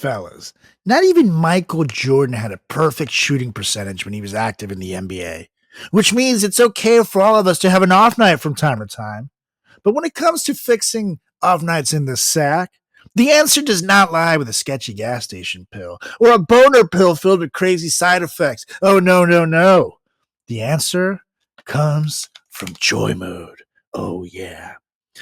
fellas, not even Michael Jordan had a perfect shooting percentage when he was active in the NBA, which means it's okay for all of us to have an off night from time to time. But when it comes to fixing off nights in the sack, the answer does not lie with a sketchy gas station pill or a boner pill filled with crazy side effects. Oh, no, no, no. The answer comes from joy mode. Oh, yeah.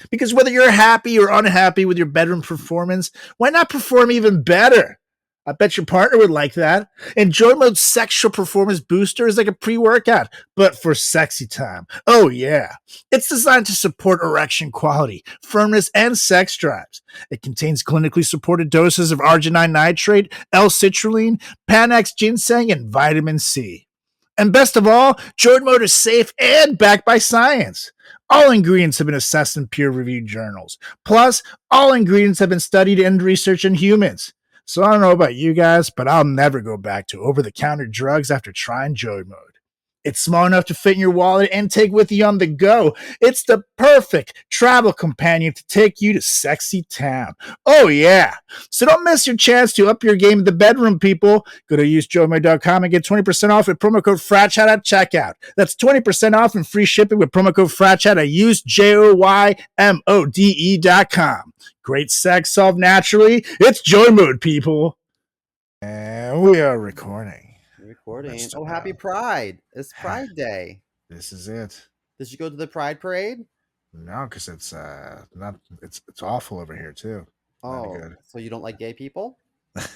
Because whether you're happy or unhappy with your bedroom performance, why not perform even better? I bet your partner would like that. Enjoy Mode's sexual performance booster is like a pre-workout, but for sexy time. Oh yeah. It's designed to support erection quality, firmness, and sex drives. It contains clinically supported doses of arginine nitrate, L-citrulline, Panax ginseng, and vitamin C. And best of all, Jordan Mode is safe and backed by science. All ingredients have been assessed in peer-reviewed journals. Plus, all ingredients have been studied and researched in humans. So I don't know about you guys, but I'll never go back to over-the-counter drugs after trying Joy Mode. It's small enough to fit in your wallet and take with you on the go. It's the perfect travel companion to take you to sexy town. Oh, yeah. So don't miss your chance to up your game in the bedroom, people. Go to usejoymode.com and get 20% off with promo code FRATCHAT at checkout. That's 20% off and free shipping with promo code FRATCHAT at usejoymode.com. Great sex solved naturally. It's Joy Mode, people. And we are recording. Recording. Oh, happy Pride. It's Pride Day. This is it. Did you go to the Pride Parade? No, because it's not it's awful over here too. Oh, so you don't like gay people? Okay.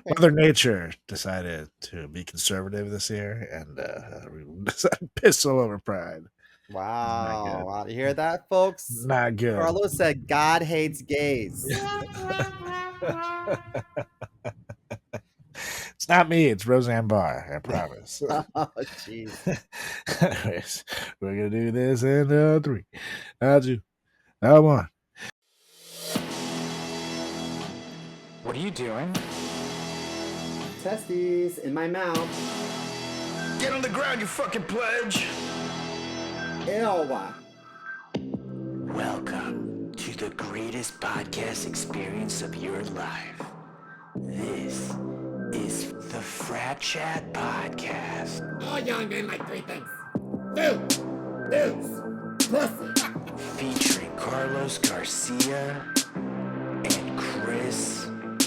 Mother Nature decided to be conservative this year and we decided to piss all over Pride. Wow. Wow. You hear that, folks? Not good. Carlos said God hates gays. It's not me. It's Roseanne Barr. I promise. Oh, jeez. Anyways, we're going to do this in 3, 2, 1. What are you doing? Testes in my mouth. Get on the ground, you fucking pledge! Ew. Welcome to the greatest podcast experience of your life. This is the Frat Chat Podcast. All young men like 3 things. Food, booze, pussy. Featuring Carlos Garcia and Chris Moore.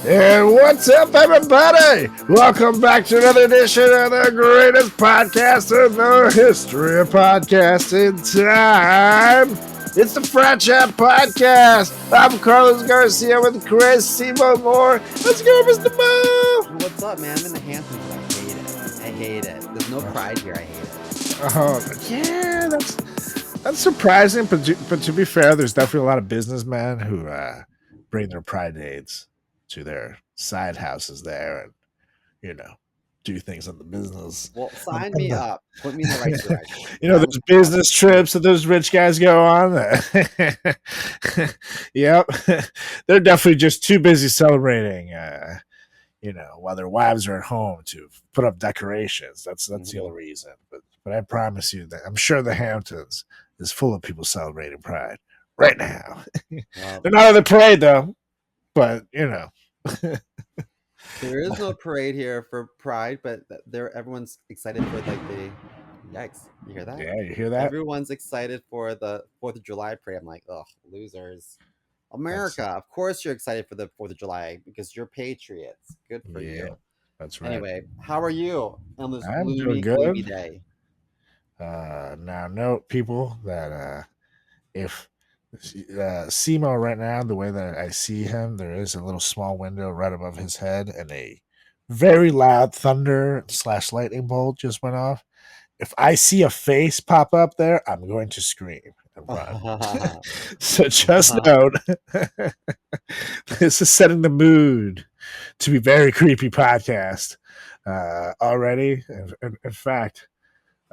And what's up, everybody? Welcome back to another edition of the greatest podcast in the history of podcasting time. It's the Frat Chat Podcast. I'm Carlos Garcia with Chris Moore. Let's go, Mr. Mo. What's up, man? I'm in the Hamptons. I hate it. There's no pride here. I hate it. Oh, yeah, that's surprising. But to be fair, there's definitely a lot of businessmen who bring their pride aids to their side houses there and, do things on the business. Well, sign me up. Put me in the right direction. Those business trips that those rich guys go on. Yep. They're definitely just too busy celebrating, while their wives are at home to put up decorations. That's the only reason. But I promise you that I'm sure the Hamptons is full of people celebrating Pride right now. Wow. They're not on the parade, though. But, There is no parade here for Pride, but everyone's excited for the yikes. You hear that? Yeah, you hear that? Everyone's excited for the 4th of July parade. I'm like, ugh, losers. America, of course you're excited for the 4th of July because you're patriots. Good for you. That's right. Anyway, how are you on this gloomy day? Now note, people, that if Simo right now, the way that I see him, there is a little small window right above his head and a very loud thunder / lightning bolt just went off. If I see a face pop up there, I'm going to scream and run. So just note, this is setting the mood to be very creepy podcast already. In fact,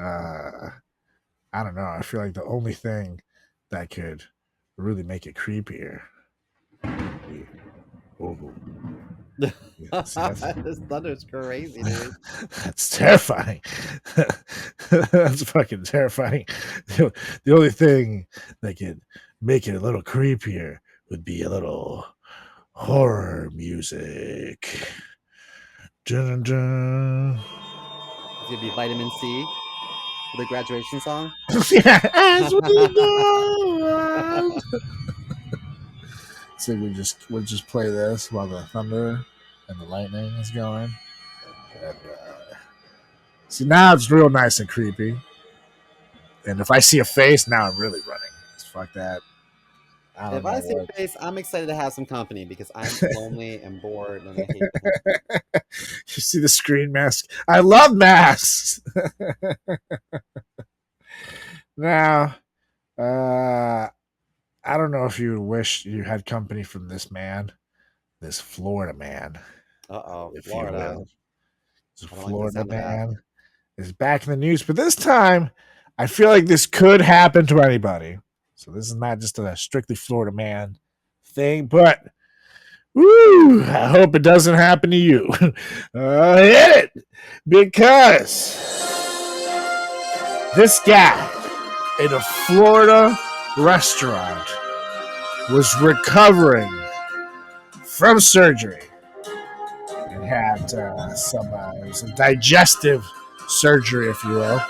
I don't know. I feel like the only thing that could really make it creepier. This thunder's crazy, dude. That's terrifying. That's fucking terrifying. The only thing that could make it a little creepier would be a little horror music. Dun, dun, dun. It's gonna be Vitamin C for the graduation song. Yeah, as we go on. So we'll just play this while the thunder and the lightning is going. And, see, now it's real nice and creepy. And if I see a face, now I'm really running. Fuck that. I don't If know I see what. a face, I'm excited to have some company because I'm lonely and bored and I hate the whole. You see the screen mask? I love masks. Now, I don't know if you wish you had company from this man, this Florida man, Uh-oh, if you Florida. will. This I don't like the Florida sound of that. man is back in the news, but this time I feel like this could happen to anybody. So this is not just a strictly Florida man thing, but woo, I hope it doesn't happen to you. Hit it! Because this guy in a Florida restaurant was recovering from surgery and had it was a digestive surgery, if you will.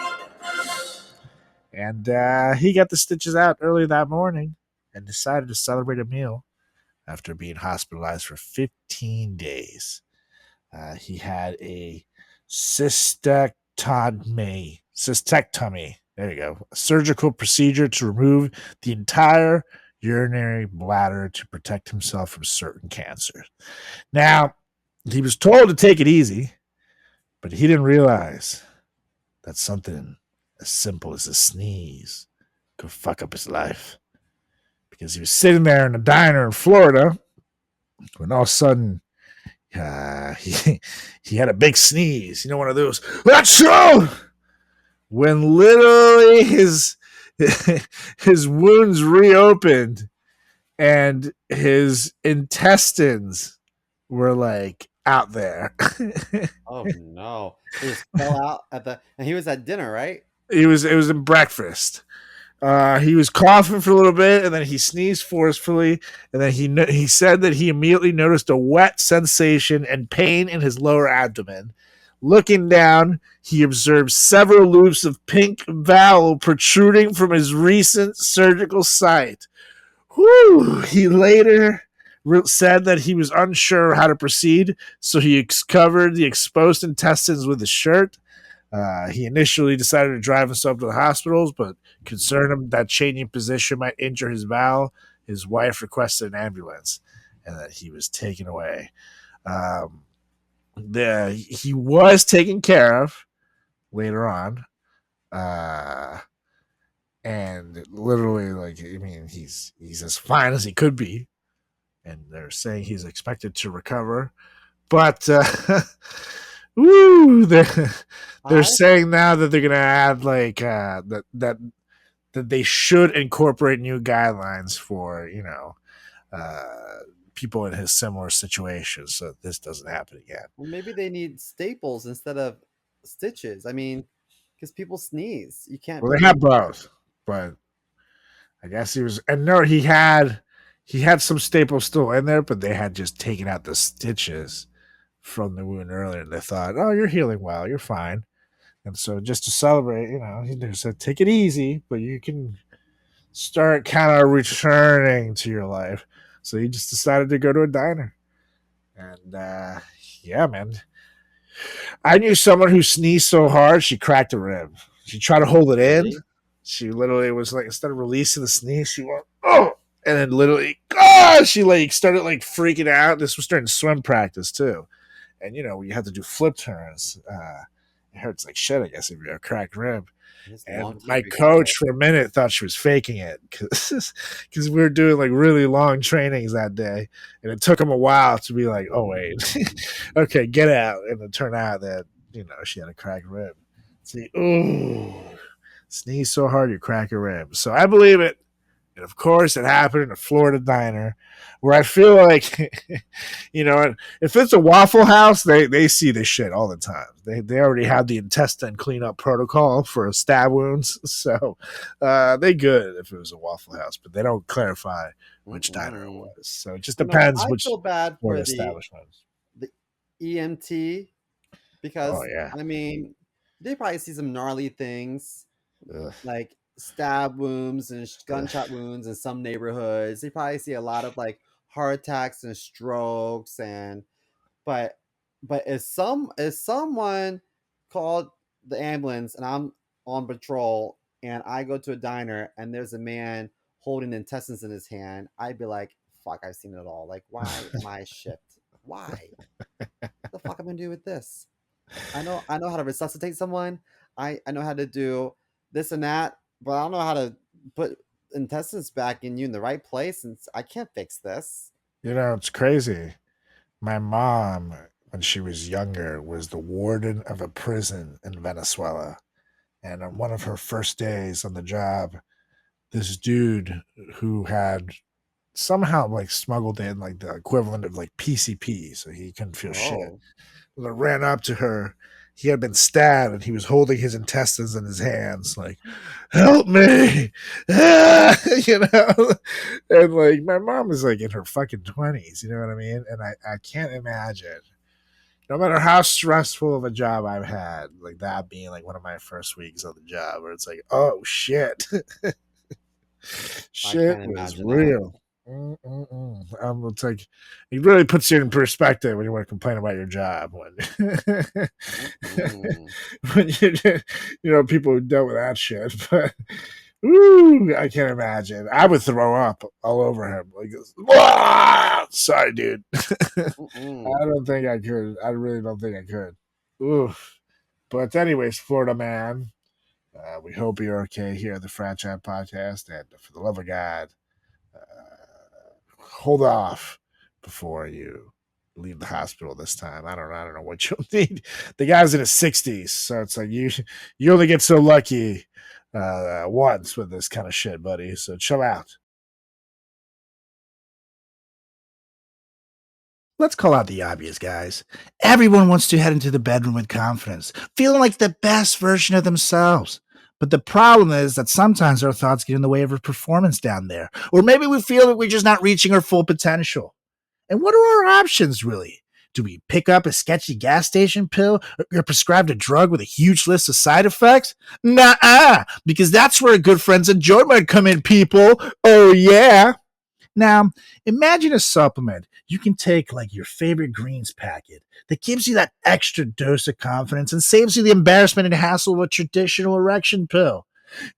And he got the stitches out early that morning and decided to celebrate a meal after being hospitalized for 15 days. He had a cystectomy. There you go. A surgical procedure to remove the entire urinary bladder to protect himself from certain cancers. Now, he was told to take it easy, but he didn't realize that something as simple as a sneeze could fuck up his life. Because he was sitting there in a diner in Florida when all of a sudden he had a big sneeze. You know, one of those. Achoo! When literally his wounds reopened and his intestines were like out there. Oh no. They just fell out at the and he was at dinner, right? It was in breakfast. He was coughing for a little bit, and then he sneezed forcefully, and then he said that he immediately noticed a wet sensation and pain in his lower abdomen. Looking down, he observed several loops of pink bowel protruding from his recent surgical site. Whew. He later said that he was unsure how to proceed, so he covered the exposed intestines with his shirt. He initially decided to drive himself to the hospitals, but concerned him that changing position might injure his bowel, his wife requested an ambulance, and that he was taken away. He was taken care of later on, and literally, like, I mean, he's as fine as he could be, and they're saying he's expected to recover, but woo, they're saying now that they're gonna add like that they should incorporate new guidelines for people in his similar situation, so this doesn't happen again. Well, maybe they need staples instead of stitches. I mean, because people sneeze. You can't Well, they really. have both, but I guess he was, and no, he had some staples still in there, but they had just taken out the stitches from the wound earlier. And they thought, oh, you're healing well, you're fine. And so just to celebrate, he said, take it easy, but you can start kind of returning to your life. So he just decided to go to a diner. And yeah, man. I knew someone who sneezed so hard she cracked a rib. She tried to hold it in. Really? She literally was like, instead of releasing the sneeze, she went, oh, and then literally, oh, she like started like freaking out. This was during swim practice too. And you have to do flip turns. It hurts like shit, I guess, if you're a cracked rib. It's a long And time my to coach recover. for a minute thought she was faking it because we were doing like really long trainings that day, and it took him a while to be like, "Oh wait, okay, get out," and it turned out that she had a cracked rib. See, ooh, sneeze so hard you crack your rib. So I believe it. And of course, it happened in a Florida diner where I feel like, if it's a Waffle House, they see this shit all the time. They already have the intestine cleanup protocol for stab wounds. So they good if it was a Waffle House, but they don't clarify which diner it was. So it just depends I which feel bad Florida for establishment. the EMT Oh, because yeah. I mean they probably see some gnarly things Ugh. like stab wounds and gunshot wounds in some neighborhoods. They probably see a lot of like heart attacks and strokes and but if someone called the ambulance and I'm on patrol and I go to a diner and there's a man holding intestines in his hand, I'd be like, fuck, I've seen it all. Like, why am I shipped? Why? What the fuck am I gonna do with this? I know how to resuscitate someone. I know how to do this and that, but I don't know how to put intestines back in you in the right place, and I can't fix this. It's crazy. My mom, when she was younger, was the warden of a prison in Venezuela. And on one of her first days on the job, this dude who had somehow like smuggled in like the equivalent of like PCP, so he couldn't feel shit. Oh, I ran up to her. He had been stabbed and he was holding his intestines in his hands, like, help me. you know? And like my mom is like in her fucking 20s, you know what I mean? And I can't imagine, no matter how stressful of a job I've had, like that being like one of my first weeks on the job, where it's like, oh shit. I Shit can't was imagine that. real. It's like it really puts you in perspective when you want to complain about your job. When Mm-mm. when people who dealt with that shit, but woo, I can't imagine. I would throw up all over him. Like, sorry, dude. I Mm-mm. don't think I could. I really don't think I could. Oof. But anyways, Florida man, we hope you're okay here at the Frat Chat Podcast, and for the love of God, hold off before you leave the hospital this time. I don't know what you'll need. The guy's in his 60s, so it's like you only get so lucky once with this kind of shit, buddy. So chill out. Let's call out the obvious, guys. Everyone wants to head into the bedroom with confidence, feeling like the best version of themselves. But the problem is that sometimes our thoughts get in the way of our performance down there. Or maybe we feel that we're just not reaching our full potential. And what are our options, really? Do we pick up a sketchy gas station pill or get prescribed a drug with a huge list of side effects? Nah, because that's where good friends of Joy might come in, people. Oh, yeah. Now, imagine a supplement you can take like your favorite greens packet that gives you that extra dose of confidence and saves you the embarrassment and hassle of a traditional erection pill.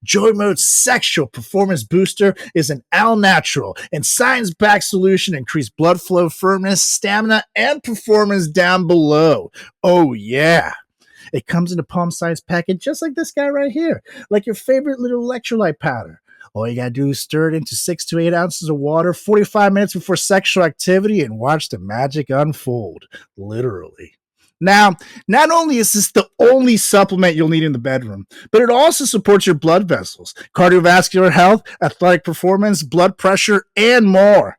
Joy Mode's sexual performance booster is an all natural and science backed solution to increase blood flow, firmness, stamina, and performance down below. Oh, yeah. It comes in a palm sized packet just like this guy right here, like your favorite little electrolyte powder. All you gotta do is stir it into 6 to 8 ounces of water 45 minutes before sexual activity and watch the magic unfold. Literally. Now, not only is this the only supplement you'll need in the bedroom, but it also supports your blood vessels, cardiovascular health, athletic performance, blood pressure, and more.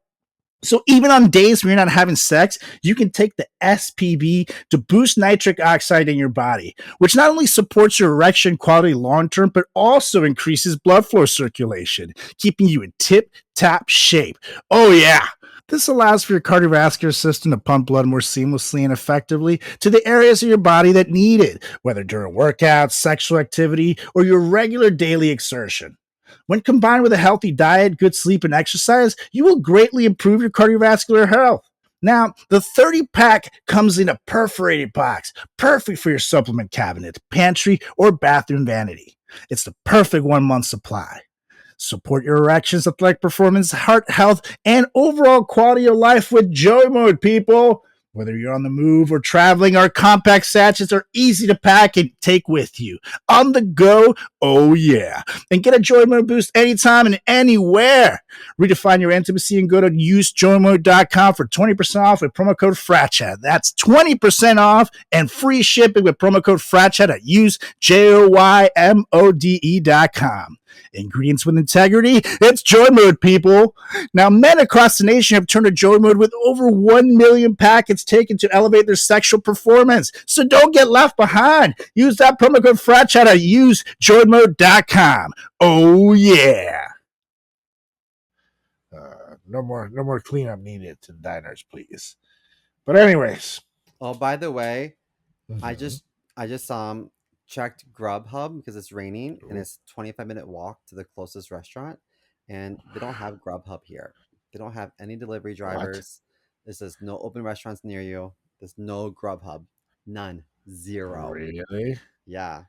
So even on days when you're not having sex, you can take the SPB to boost nitric oxide in your body, which not only supports your erection quality long term, but also increases blood flow circulation, keeping you in tip-top shape. Oh yeah. This allows for your cardiovascular system to pump blood more seamlessly and effectively to the areas of your body that need it, whether during workouts, sexual activity, or your regular daily exertion. When combined with a healthy diet, good sleep, and exercise, you will greatly improve your cardiovascular health. Now, the 30 pack comes in a perforated box, perfect for your supplement cabinet, pantry, or bathroom vanity. It's the perfect 1 month supply. Support your erections, athletic performance, heart health, and overall quality of life with Joy Mode, people. Whether you're on the move or traveling, our compact sachets are easy to pack and take with you. On the go, oh yeah. And get a Joy Mode boost anytime and anywhere. Redefine your intimacy and go to usejoymode.com for 20% off with promo code FRATCHAT. That's 20% off and free shipping with promo code FRATCHAT at usejoymode.com. Ingredients with integrity? It's Joy Mode, people. Now, men across the nation have turned to Joy Mode with over 1 million packets taken to elevate their sexual performance. So don't get left behind. Use that promo code FRATCHAT at usejoymode.com. Oh, yeah. No more cleanup needed to diners, please. But anyways. Oh, by the way, I Mhm. just checked Grubhub because it's raining and it's 25-minute walk to the closest restaurant, and they don't have Grubhub here. They don't have any delivery What? drivers. It says no open restaurants near you. There's no Grubhub. None. Zero. Really? Yeah.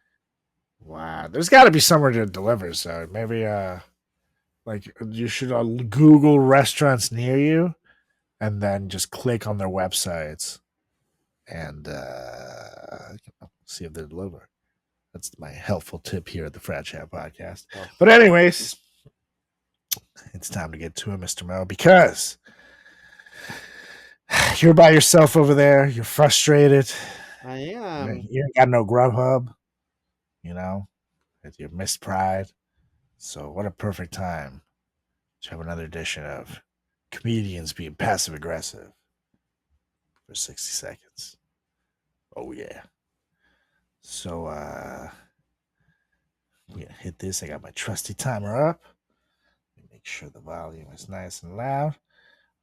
Wow. There's got to be somewhere to deliver. So maybe like you should Google restaurants near you and then just click on their websites and see if they deliver. That's my helpful tip here at the Frat Chat podcast. Oh. But anyways, it's time to get to it, Mr. Mo, because you're by yourself over there. You're frustrated. I am. You ain't got no Grubhub, with your missed pride. So what a perfect time to have another edition of comedians being passive aggressive for 60 seconds. Oh yeah. So we're gonna hit this. I got my trusty timer up. Let me make sure the volume is nice and loud.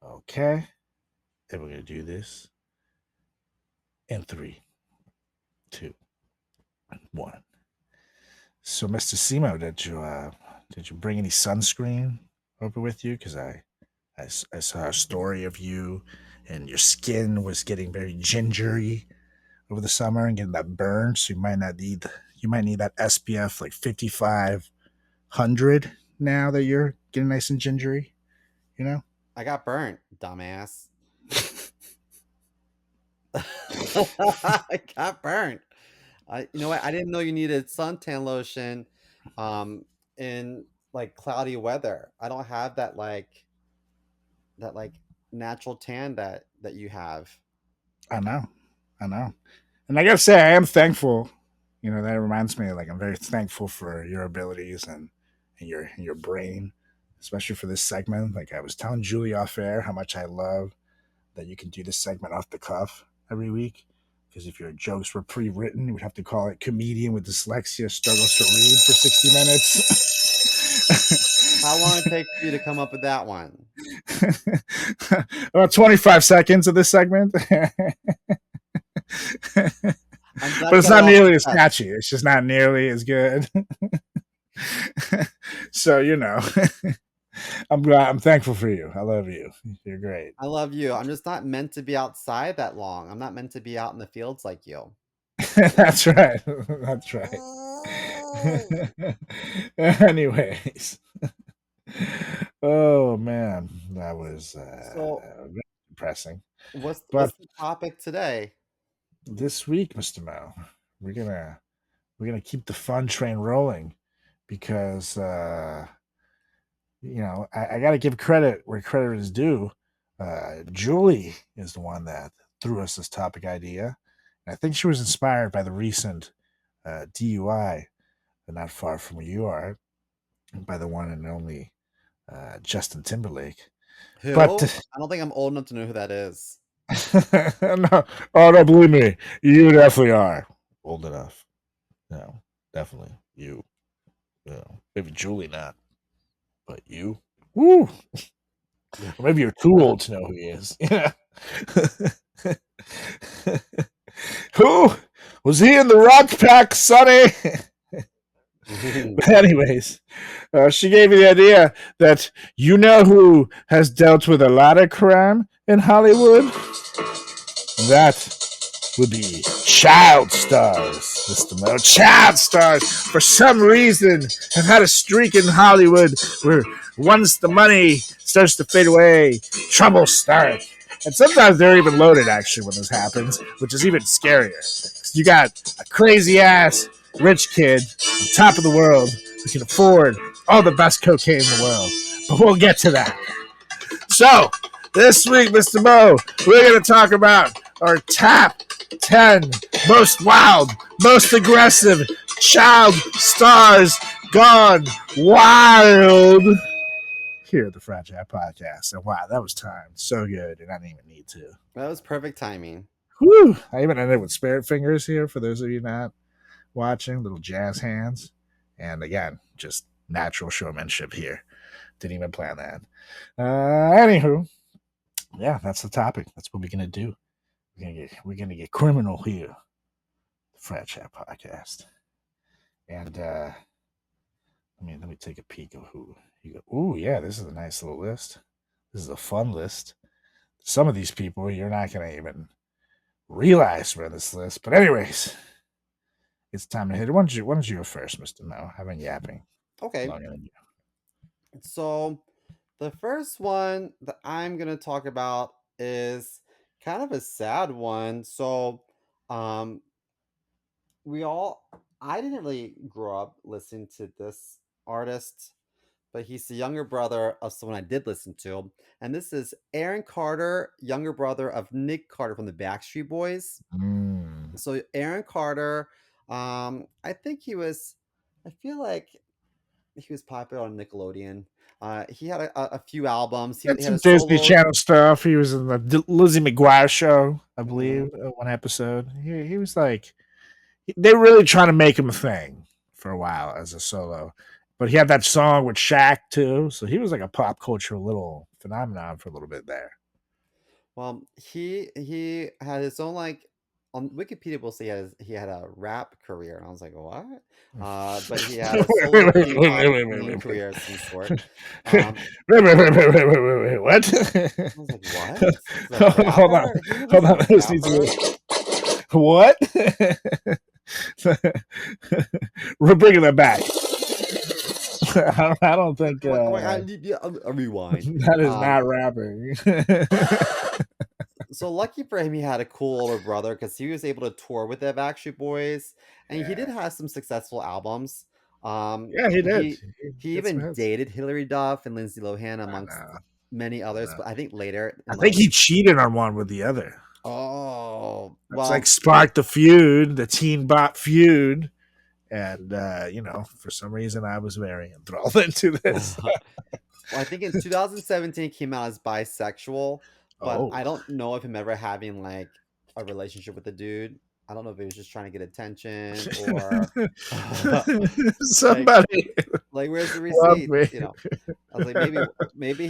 Okay. And we're gonna do this in 3, 2, 1. So Mr. Simo, did you bring any sunscreen over with you? Because I saw a story of you and your skin was getting very gingery over the summer and getting that burn. So you might need that SPF like 5500 now that you're getting nice and gingery, I got burnt, dumbass. I got burnt. You know what? I didn't know you needed suntan lotion in like cloudy weather. I don't have that natural tan that you have. I know. And I gotta say, I am thankful. That reminds me, like, I'm very thankful for your abilities and your brain, especially for this segment. Like, I was telling Julie off air how much I love that you can do this segment off the cuff every week. Because if your jokes were pre-written, you would have to call it "Comedian with Dyslexia Struggles to Read" for 60 minutes. How long it take for you to come up with that one? About 25 seconds of this segment. But it's not nearly as catchy. It's just not nearly as good. So, I'm thankful for you. I love you. You're great. I love you. I'm just not meant to be outside that long. I'm not meant to be out in the fields like you. That's right. That's right. Anyways. Oh man, that was very depressing. What's But the topic today? this week, Mr. Mo, we're gonna keep the fun train rolling because I got to give credit where credit is due. Julie is the one that threw us this topic idea. And I think she was inspired by the recent DUI, not far from where you are, by the one and only Justin Timberlake. Who? But I don't think I'm old enough to know who that is. no, don't believe me. You definitely are old enough. No, definitely you. Maybe Julie not, but you. Woo. Or maybe you're too old to know who he is. Who was he in the Rock Pack, Sonny? But anyways, she gave me the idea that who has dealt with a lot of crime in Hollywood? That would be child stars, Mr. Mo. Child stars, for some reason, have had a streak in Hollywood where once the money starts to fade away, trouble starts. And sometimes they're even loaded, actually, when this happens, which is even scarier. You got a crazy-ass rich kid on top of the world who can afford all the best cocaine in the world. But we'll get to that. So, this week, Mr. Mo, we're going to talk about our top 10 most wild, most aggressive child stars gone wild here at the Frat Chat Podcast. And wow, that was timed so good, and I didn't even need to. That was perfect timing. Whew. I even ended with spirit fingers here for those of you not watching, little jazz hands. And again, just natural showmanship here. Didn't even plan that. Anywho, yeah, that's the topic. That's what we're gonna do. We're gonna get criminal here. The Frat Chat Podcast. And let me take a peek of who you go. Ooh, yeah, this is a nice little list. This is a fun list. Some of these people you're not gonna even realize we're on this list. But anyways, it's time to hit it. Why don't you go first, Mr. Mo? I've been yapping Okay, longer than you. so the first one that I'm gonna talk about is kind of a sad one. So, um, we all I didn't really grow up listening to this artist, but he's the younger brother of someone I did listen to, and this is Aaron Carter, younger brother of Nick Carter from the Backstreet Boys. Mm. So Aaron Carter, I think I feel like he was popular on Nickelodeon. He had a few albums. He Had had some a Disney solo. Channel stuff. He was in the Lizzie McGuire show, I Mhm. believe, one episode. He was like, they were really trying to make him a thing for a while as a solo. But he had that song with Shaq too, so he was like a pop culture little phenomenon for a little bit there. Well, he had his own like on Wikipedia. We'll say he had a rap career, and I was like, what? But he had a solo hip hop singing career of some sort. Um, Wait, what? I was like, what? The Hold on, rapper? He hold was on. a This needs rapper. to what? We're bringing that back. I don't think A rewind. that is not rapping. So lucky for him, he had a cool older brother because he was able to tour with the Backstreet Boys, and he did Yeah, have some successful albums. Um, yeah, he did. he He got some even hits. dated Hilary Duff and Lindsay Lohan I amongst know. many I others, know. but I think later I in think life. he cheated on one with the other. Oh That's like well, sparked the feud, the teen bot feud. And for some reason I was very enthralled into this. well, I think in 2017 he came out as bisexual, but Oh. I don't know of him ever having like a relationship with a dude. I don't know if he was just trying to get attention or like Somebody where's the love receipt? me. I was like maybe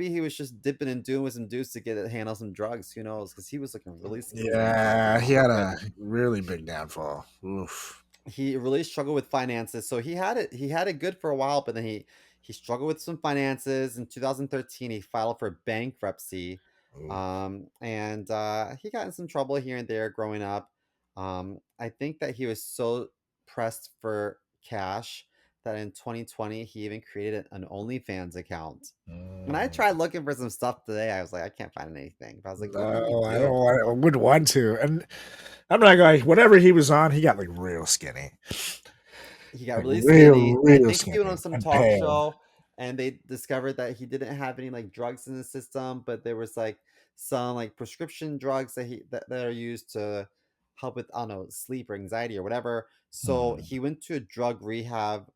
he was just dipping and doing with some dudes to get a hand on some drugs. Who knows? Because he was looking really skinny and Yeah, he not had good. a really big downfall. Oof. He really struggled with finances. So he had it good for a while, but then he struggled with some finances. In 2013, he filed for bankruptcy, Ooh. and he got in some trouble here and there growing up. I think that he was so pressed for cash that in 2020 he even created an OnlyFans account. And I Mm. tried looking for some stuff today. I was like, I can't find anything. But I was like, what can you No, I don't do? want. I wouldn't want to. And I'm not going. Whatever he was on, he got like real skinny, He got like really skinny. I real think he went on skinny some and talk pale. show and they discovered that he didn't have any like drugs in the system, but there was like some like prescription drugs that are used to help with I don't know sleep or anxiety or whatever. So Hmm. he went to a drug rehab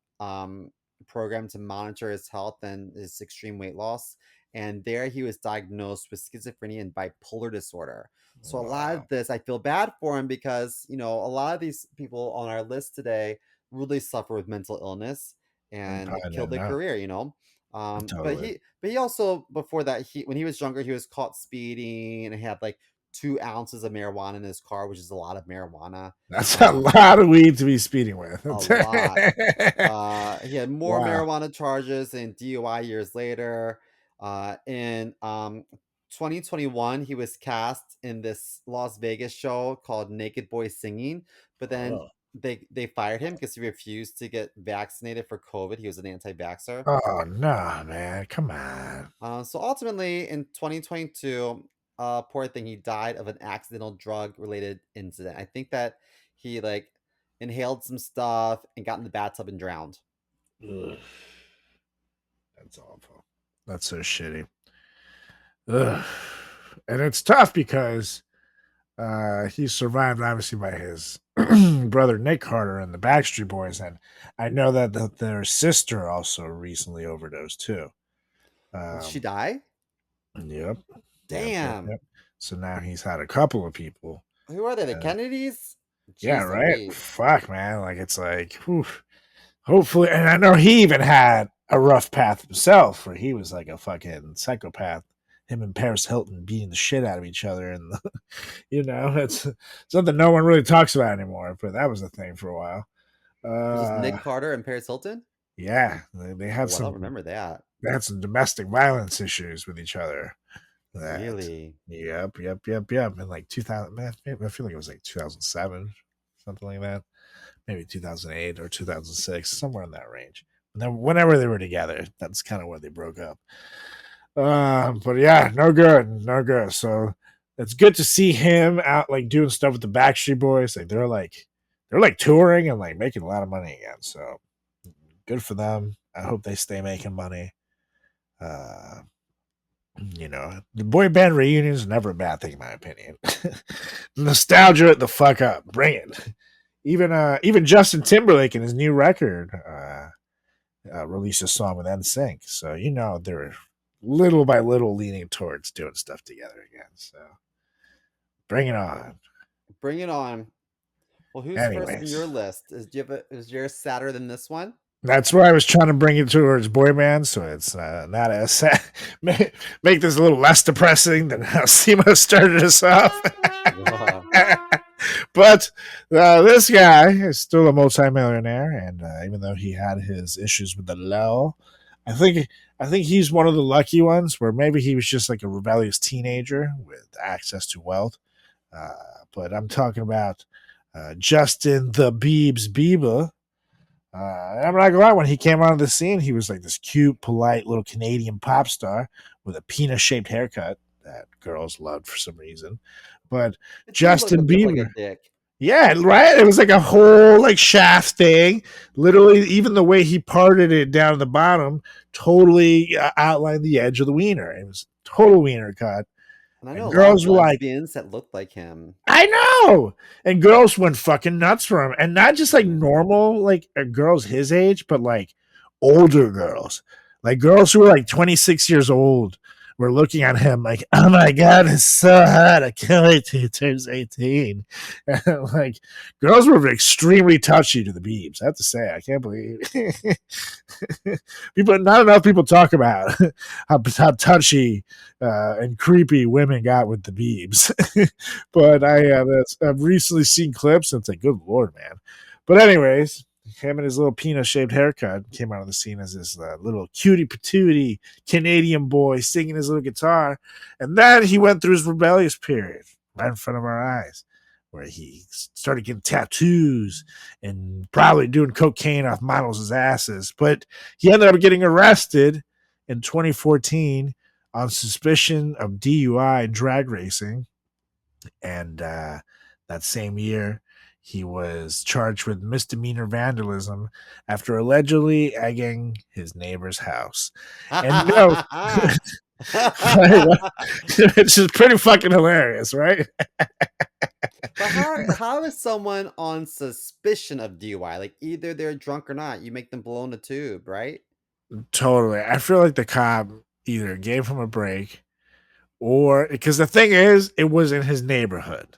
program to monitor his health and his extreme weight loss. And there he was diagnosed with schizophrenia and bipolar disorder. So a lot Wow. of this, I feel bad for him because a lot of these people on our list today really suffer with mental illness I and it probably killed didn't their know. career. But Totally. he also before that he when he was younger he was caught speeding and he had like 2 ounces of marijuana in his car, which is a lot of marijuana. That's a Um, lot of weed to be speeding with. a lot. He had more Wow. marijuana charges and DUI years later. In 2021, he was cast in this Las Vegas show called Naked Boy Singing, but then Oh. they fired him because he refused to get vaccinated for COVID. He was an anti-vaxxer. Oh no, man! Come on. So ultimately, in 2022, poor thing, he died of an accidental drug-related incident. I think that he like inhaled some stuff and got in the bathtub and drowned. Ugh, that's awful. That's so shitty. Ugh. And it's tough because He's survived obviously by his brother Nick Carter and the Backstreet Boys, and I know that their sister also recently overdosed too. Did she Um, die? yep, Damn. yep. So now he's had a couple of people. Who are they? The Uh, Kennedys? yeah, Jeez right. Louise. Fuck, man. Like it's like, whew. Hopefully, and I know he even had a rough path himself, where he was like a fucking psychopath. Him and Paris Hilton beating the shit out of each other, and it's something no one really talks about anymore. But that was a thing for a while. Was this Uh, Nick Carter and Paris Hilton? yeah, they had Oh, I don't some remember that. domestic violence issues with each other. That, Really? yep. In like 2000, man, I feel like it was like 2007, something like that. Maybe 2008 or 2006, somewhere in that range. And then whenever they were together, that's kind of where they broke up. But yeah, no good, no good. So it's good to see him out like doing stuff with the Backstreet Boys. They're like touring and like making a lot of money again. So good for them. I hope they stay making money. Uh, the boy band reunion is never a bad thing in my opinion. Nostalgia the fuck up, bring it. Even Justin Timberlake in his new record released a song with NSYNC, so they're little by little leaning towards doing stuff together again. So bring it on. Bring it on. Well, who's first on your Anyways, list? Is yours sadder than this one? that's where I was trying to bring it towards boy band, so it's not as sad. Make this a little less depressing than how Simo started us off. But this guy is still a multimillionaire, and even though he had his issues with the law, I think I think he's one of the lucky ones where maybe he was just like a rebellious teenager with access to wealth. Uh, but I'm talking about Justin the Biebs Bieber. I'm not gonna lie, when he came onto the scene, he was like this cute, polite little Canadian pop star with a penis-shaped haircut that girls loved for some reason. But It did look a Justin bit like a Bieber, dick. yeah, right. It was like a whole like shaft thing. Literally, even the way he parted it down to the bottom totally outlined the edge of the wiener. It was total wiener cut, And I know and a lot of girls were like, lesbians that looked like him. I know. And girls went fucking nuts for him. And not just like Yeah. normal, like girls his age, but like older girls. Like girls who were like 26 years old were looking at him like, oh my God, it's so hot. I can't wait till he turns 18. And like girls were extremely touchy to the Beebs. I have to say, I can't believe people, not enough people talk about how touchy and creepy women got with the Beebs. But I've recently seen clips and it's like, good lord, man. But anyways, him and his little penis-shaped haircut came out on the scene as this little cutie patootie Canadian boy singing his little guitar, and then he went through his rebellious period right in front of our eyes, where he started getting tattoos and probably doing cocaine off models' asses. But he ended up getting arrested in 2014 on suspicion of DUI and drag racing. And that same year, he was charged with misdemeanor vandalism after allegedly egging his neighbor's house. And no, which is pretty fucking hilarious, right? But how is someone on suspicion of DUI? Like either they're drunk or not. You make them blow in a tube, right? Totally. I feel like the cop either gave him a break or because the thing is, it was in his neighborhood.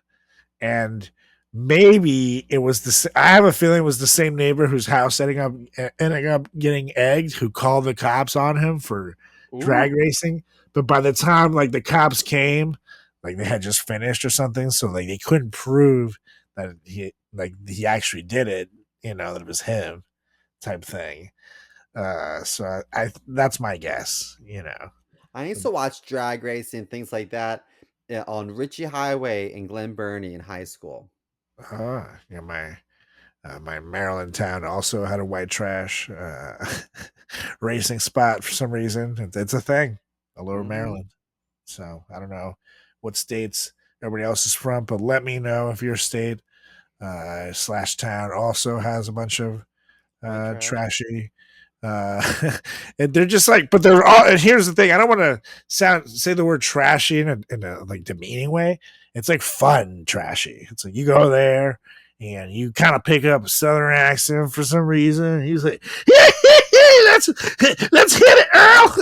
And maybe it was I have a feeling it was the same neighbor whose house ending up getting egged who called the cops on him for drag Ooh. racing. But by the time like the cops came, like they had just finished or something, so like they couldn't prove that he actually did it, that it was him type thing. So I that's my guess. I used to watch drag racing and things like that on Ritchie Highway in Glen Burnie in high school. Yeah, my Maryland town also had a white trash racing spot for some reason. It's a thing, all over Hmm. Maryland. So I don't know what states everybody else is from, but let me know if your state slash town also has a bunch of White trash. trashy And they're just like, but they're all. And here's the thing: I don't want to say the word trashy in a like demeaning way. It's like fun trashy. It's like you go there and you kind of pick up a southern accent for some reason. He's like, let's hit it, Earl.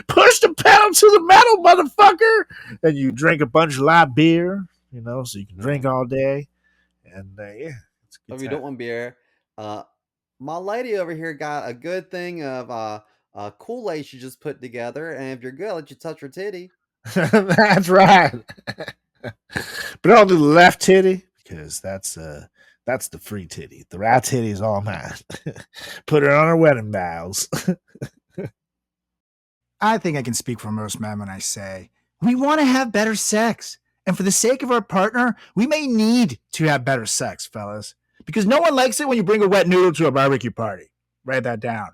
Push the pedal to the metal, motherfucker. And you drink a bunch of light beer, so you can drink all day. And yeah, it's a If good you time. don't want beer, my lady over here got a good thing of Kool-Aid she just put together, and if you're good, I'll let you touch her titty. That's right. But I'll do the left titty because that's the free titty. The right titty is all mine. Put her on her wedding vows. I think I can speak for most men when I say we want to have better sex. And for the sake of our partner, we may need to have better sex, fellas. Because no one likes it when you bring a wet noodle to a barbecue party. Write that down.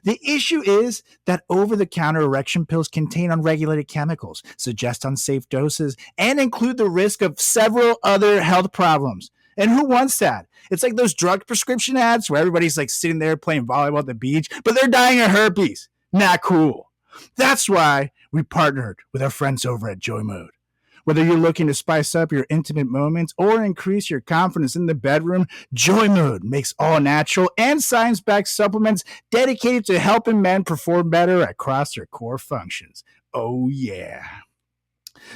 The issue is that over the counter erection pills contain unregulated chemicals, suggest unsafe doses, and include the risk of several other health problems. And who wants that? It's like those drug prescription ads where everybody's like sitting there playing volleyball at the beach, but they're dying of herpes. Not cool. That's why we partnered with our friends over at Joy Mode. Whether you're looking to spice up your intimate moments or increase your confidence in the bedroom, Joy Mode makes all natural and science-backed supplements dedicated to helping men perform better across their core functions. Oh, yeah.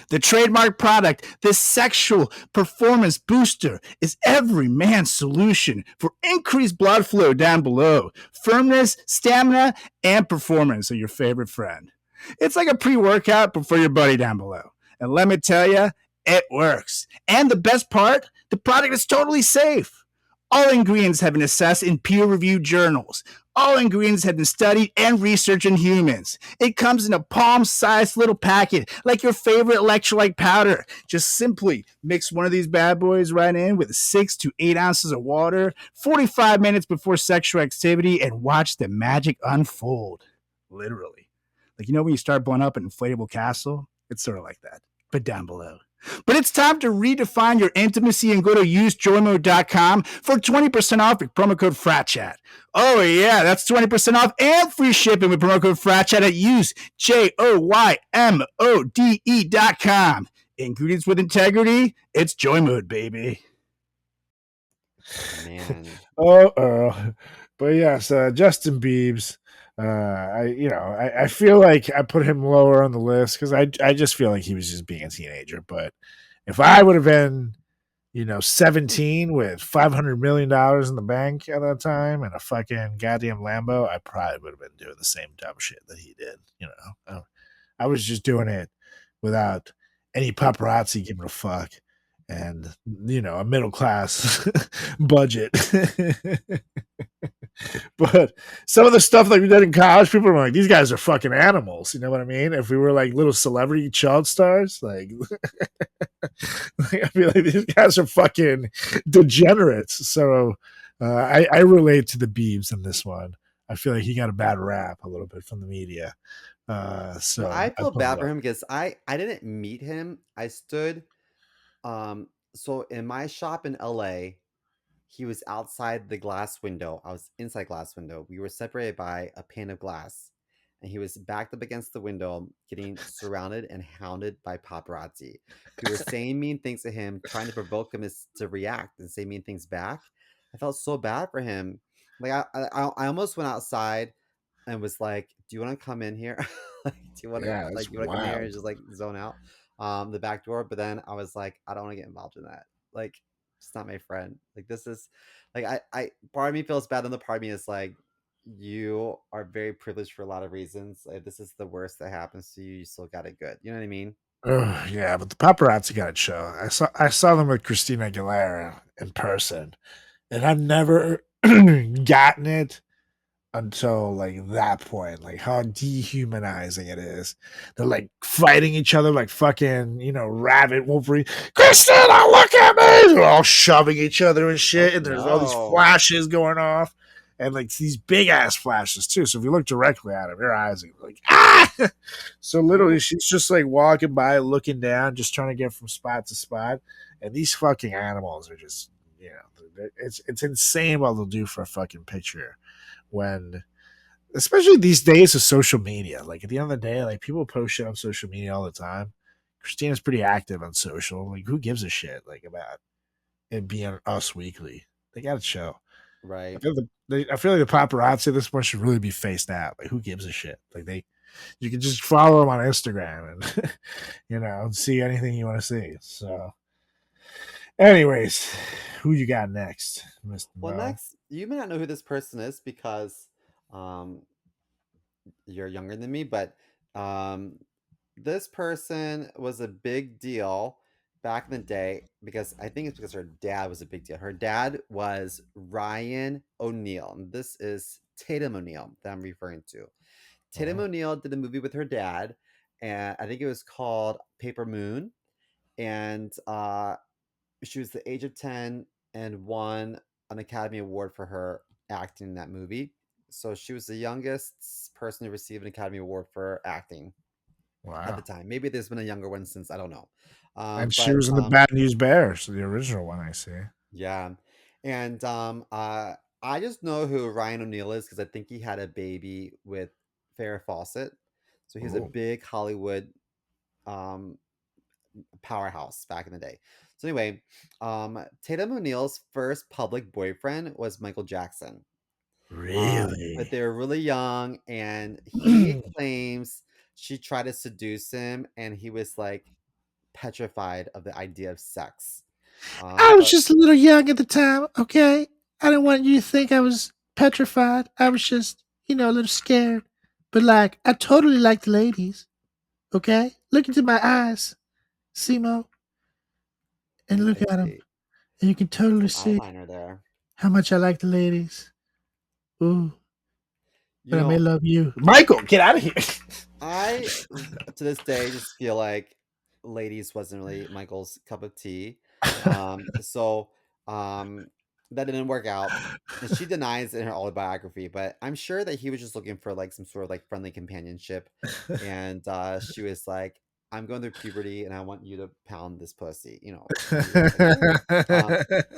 The trademark product, this sexual performance booster, is every man's solution for increased blood flow down below, firmness, stamina, and performance of your favorite friend. It's like a pre-workout, but for your buddy down below. And let me tell you, it works. And the best part, the product is totally safe. All ingredients have been assessed in peer-reviewed journals. All ingredients have been studied and researched in humans. It comes in a palm-sized little packet, like your favorite electrolyte powder. Just simply mix one of these bad boys right in with 6 to 8 ounces of water, 45 minutes before sexual activity, and watch the magic unfold. Literally. Like, when you start blowing up an inflatable castle? It's sort of like that, but down below. But it's time to redefine your intimacy and go to usejoymode.com for 20% off with promo code FRATCHAT. Oh, yeah, that's 20% off and free shipping with promo code FRATCHAT at usejoymode.com. Ingredients with integrity, it's Joy Mode, baby. Man. But yes, Justin Biebs. I feel like I put him lower on the list because I just feel like he was just being a teenager. But if I would have been, 17 with $500 million in the bank at that time and a fucking goddamn Lambo, I probably would have been doing the same dumb shit that he did. I was just doing it without any paparazzi giving a fuck and, a middle class budget. But some of the stuff like we did in college, people were like, these guys are fucking animals. You know what I mean? If we were like little celebrity child stars, like, I feel like these guys are fucking degenerates. So I relate to the Biebs in this one. I feel like he got a bad rap a little bit from the media. So I feel put him bad for low. him because I didn't meet him. I stood so in my shop in LA, he was outside the glass window. I was inside glass window. We were separated by a pane of glass. And he was backed up against the window, getting surrounded and hounded by paparazzi who were saying mean things to him, trying to provoke him to react and say mean things back. I felt so bad for him. Like I almost went outside and was like, "Do you want to come in here? Like, do you want to Yeah, that's come here wild. and just like zone out the back door?" But then I was like, "I don't want to get involved in that. Like, it's not my friend. Like, this is like I part of me feels bad, and the part of me is like, you are very privileged for a lot of reasons. Like, this is the worst that happens to you. You still got it good. You know what I mean?" Ugh, yeah, but the paparazzi got it show. I saw them with Christina Aguilera in person, and I've never gotten it until like that point, like how dehumanizing it is. They're like fighting each other like fucking, rabbit Wolverine. Christina, look at me! They're all shoving each other and Oh shit, and there's all these no. flashes going off. And like these big ass flashes too. So if you look directly at them, your eyes are like, ah! So literally Ooh. she's just like walking by, looking down, just trying to get from spot to spot. And these fucking animals are just, it's insane what they'll do for a fucking picture when, especially these days of social media. Like at the end of the day, like people post shit on social media all the time. Christina's pretty active on social. Like who gives a shit like about it being Us Weekly? They got to show. Right. I feel like the paparazzi at this point should really be faced out. Like who gives a shit? Like you can just follow them on Instagram and see anything you want to see. So, anyways, who you got next, Mr. Well, Mo? next, you may not know who this person is because um, you're younger than me, but um, this person was a big deal back in the day because I think it's because her dad was a big deal. Her dad was Ryan O'Neal, and this is Tatum O'Neal that I'm referring to. Tatum Oh, O'Neal did a movie with her dad, and I think it was called Paper Moon. And she was the age of 10 and won an Academy Award for her acting in that movie. So she was the youngest person to receive an Academy Award for acting at the wow. time. Maybe there's been a younger one since, I don't know. And she But was in the Bad News Bears, the original one. I see. yeah. And I just know who Ryan O'Neal is because I think he had a baby with Farrah Fawcett. So he's a Oh, big Hollywood um, powerhouse back in the day. So anyway, Tatum O'Neal's first public boyfriend was Michael Jackson. But really? they were really young, and he claims she tried to seduce him, and he was like petrified of the idea of sex. I was But just a little young at the time. Okay, I didn't want you to think I was petrified. I was just, a little scared. But like, I totally like the ladies. Okay, look into my eyes, Simo, and look I at them, see and you can totally some see eyeliner there. how much I like the ladies. Ooh, You but I may know, love you, Michael. Get out of here. I to this day just feel like ladies wasn't really Michael's cup of tea. So um that didn't work out. And she denies in her autobiography, but I'm sure that he was just looking for like some sort of like friendly companionship. And she was like, I'm going through puberty and I want you to pound this pussy. And he was like, okay. Um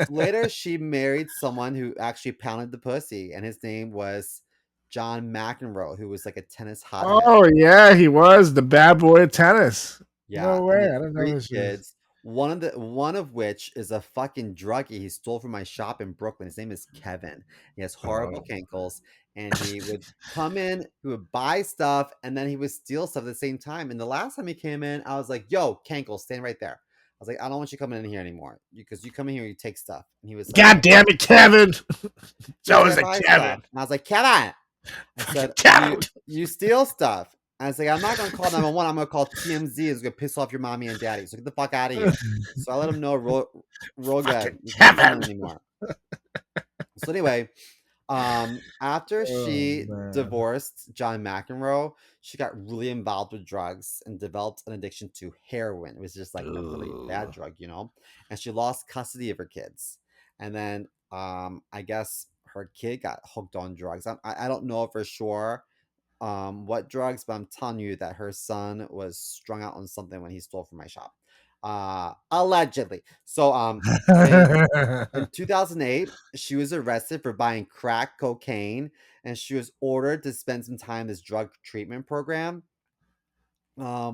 Later she married someone who actually pounded the pussy, and his name was John McEnroe, who was like a tennis hothead. Oh yeah, he was the bad boy of tennis. Yeah, No and way, they I have didn't know 3 this was. kids. One of which is a fucking druggie he stole from my shop in Brooklyn. His name is Kevin. He has horrible Oh. cankles, and he would come in, he would buy stuff, and then he would steal stuff at the same time. And the last time he came in, I was like, "Yo, cankles, stand right there." I was like, "I don't want you coming in here anymore because you come in here, you take stuff." And he was like, God damn it, Kevin! "He was So like, is I it buy Kevin? stuff," and I was like, "Kevin." I Fucking said, Kevin! You steal stuff." I was like, I'm not gonna call 911. I'm gonna call TMZ. It's gonna piss off your mommy and daddy. So get the fuck out of here. So I let him know real Fucking good. You can't come in Kevin! anymore. So anyway, after Oh she man. divorced John McEnroe, she got really involved with drugs and developed an addiction to heroin. It was just like a really bad Ugh. drug. And she lost custody of her kids. And then I guess her kid got hooked on drugs. I don't know for sure what drugs, but I'm telling you that her son was strung out on something when he stole from my shop. Allegedly. So in 2008, she was arrested for buying crack cocaine, and she was ordered to spend some time in this drug treatment program,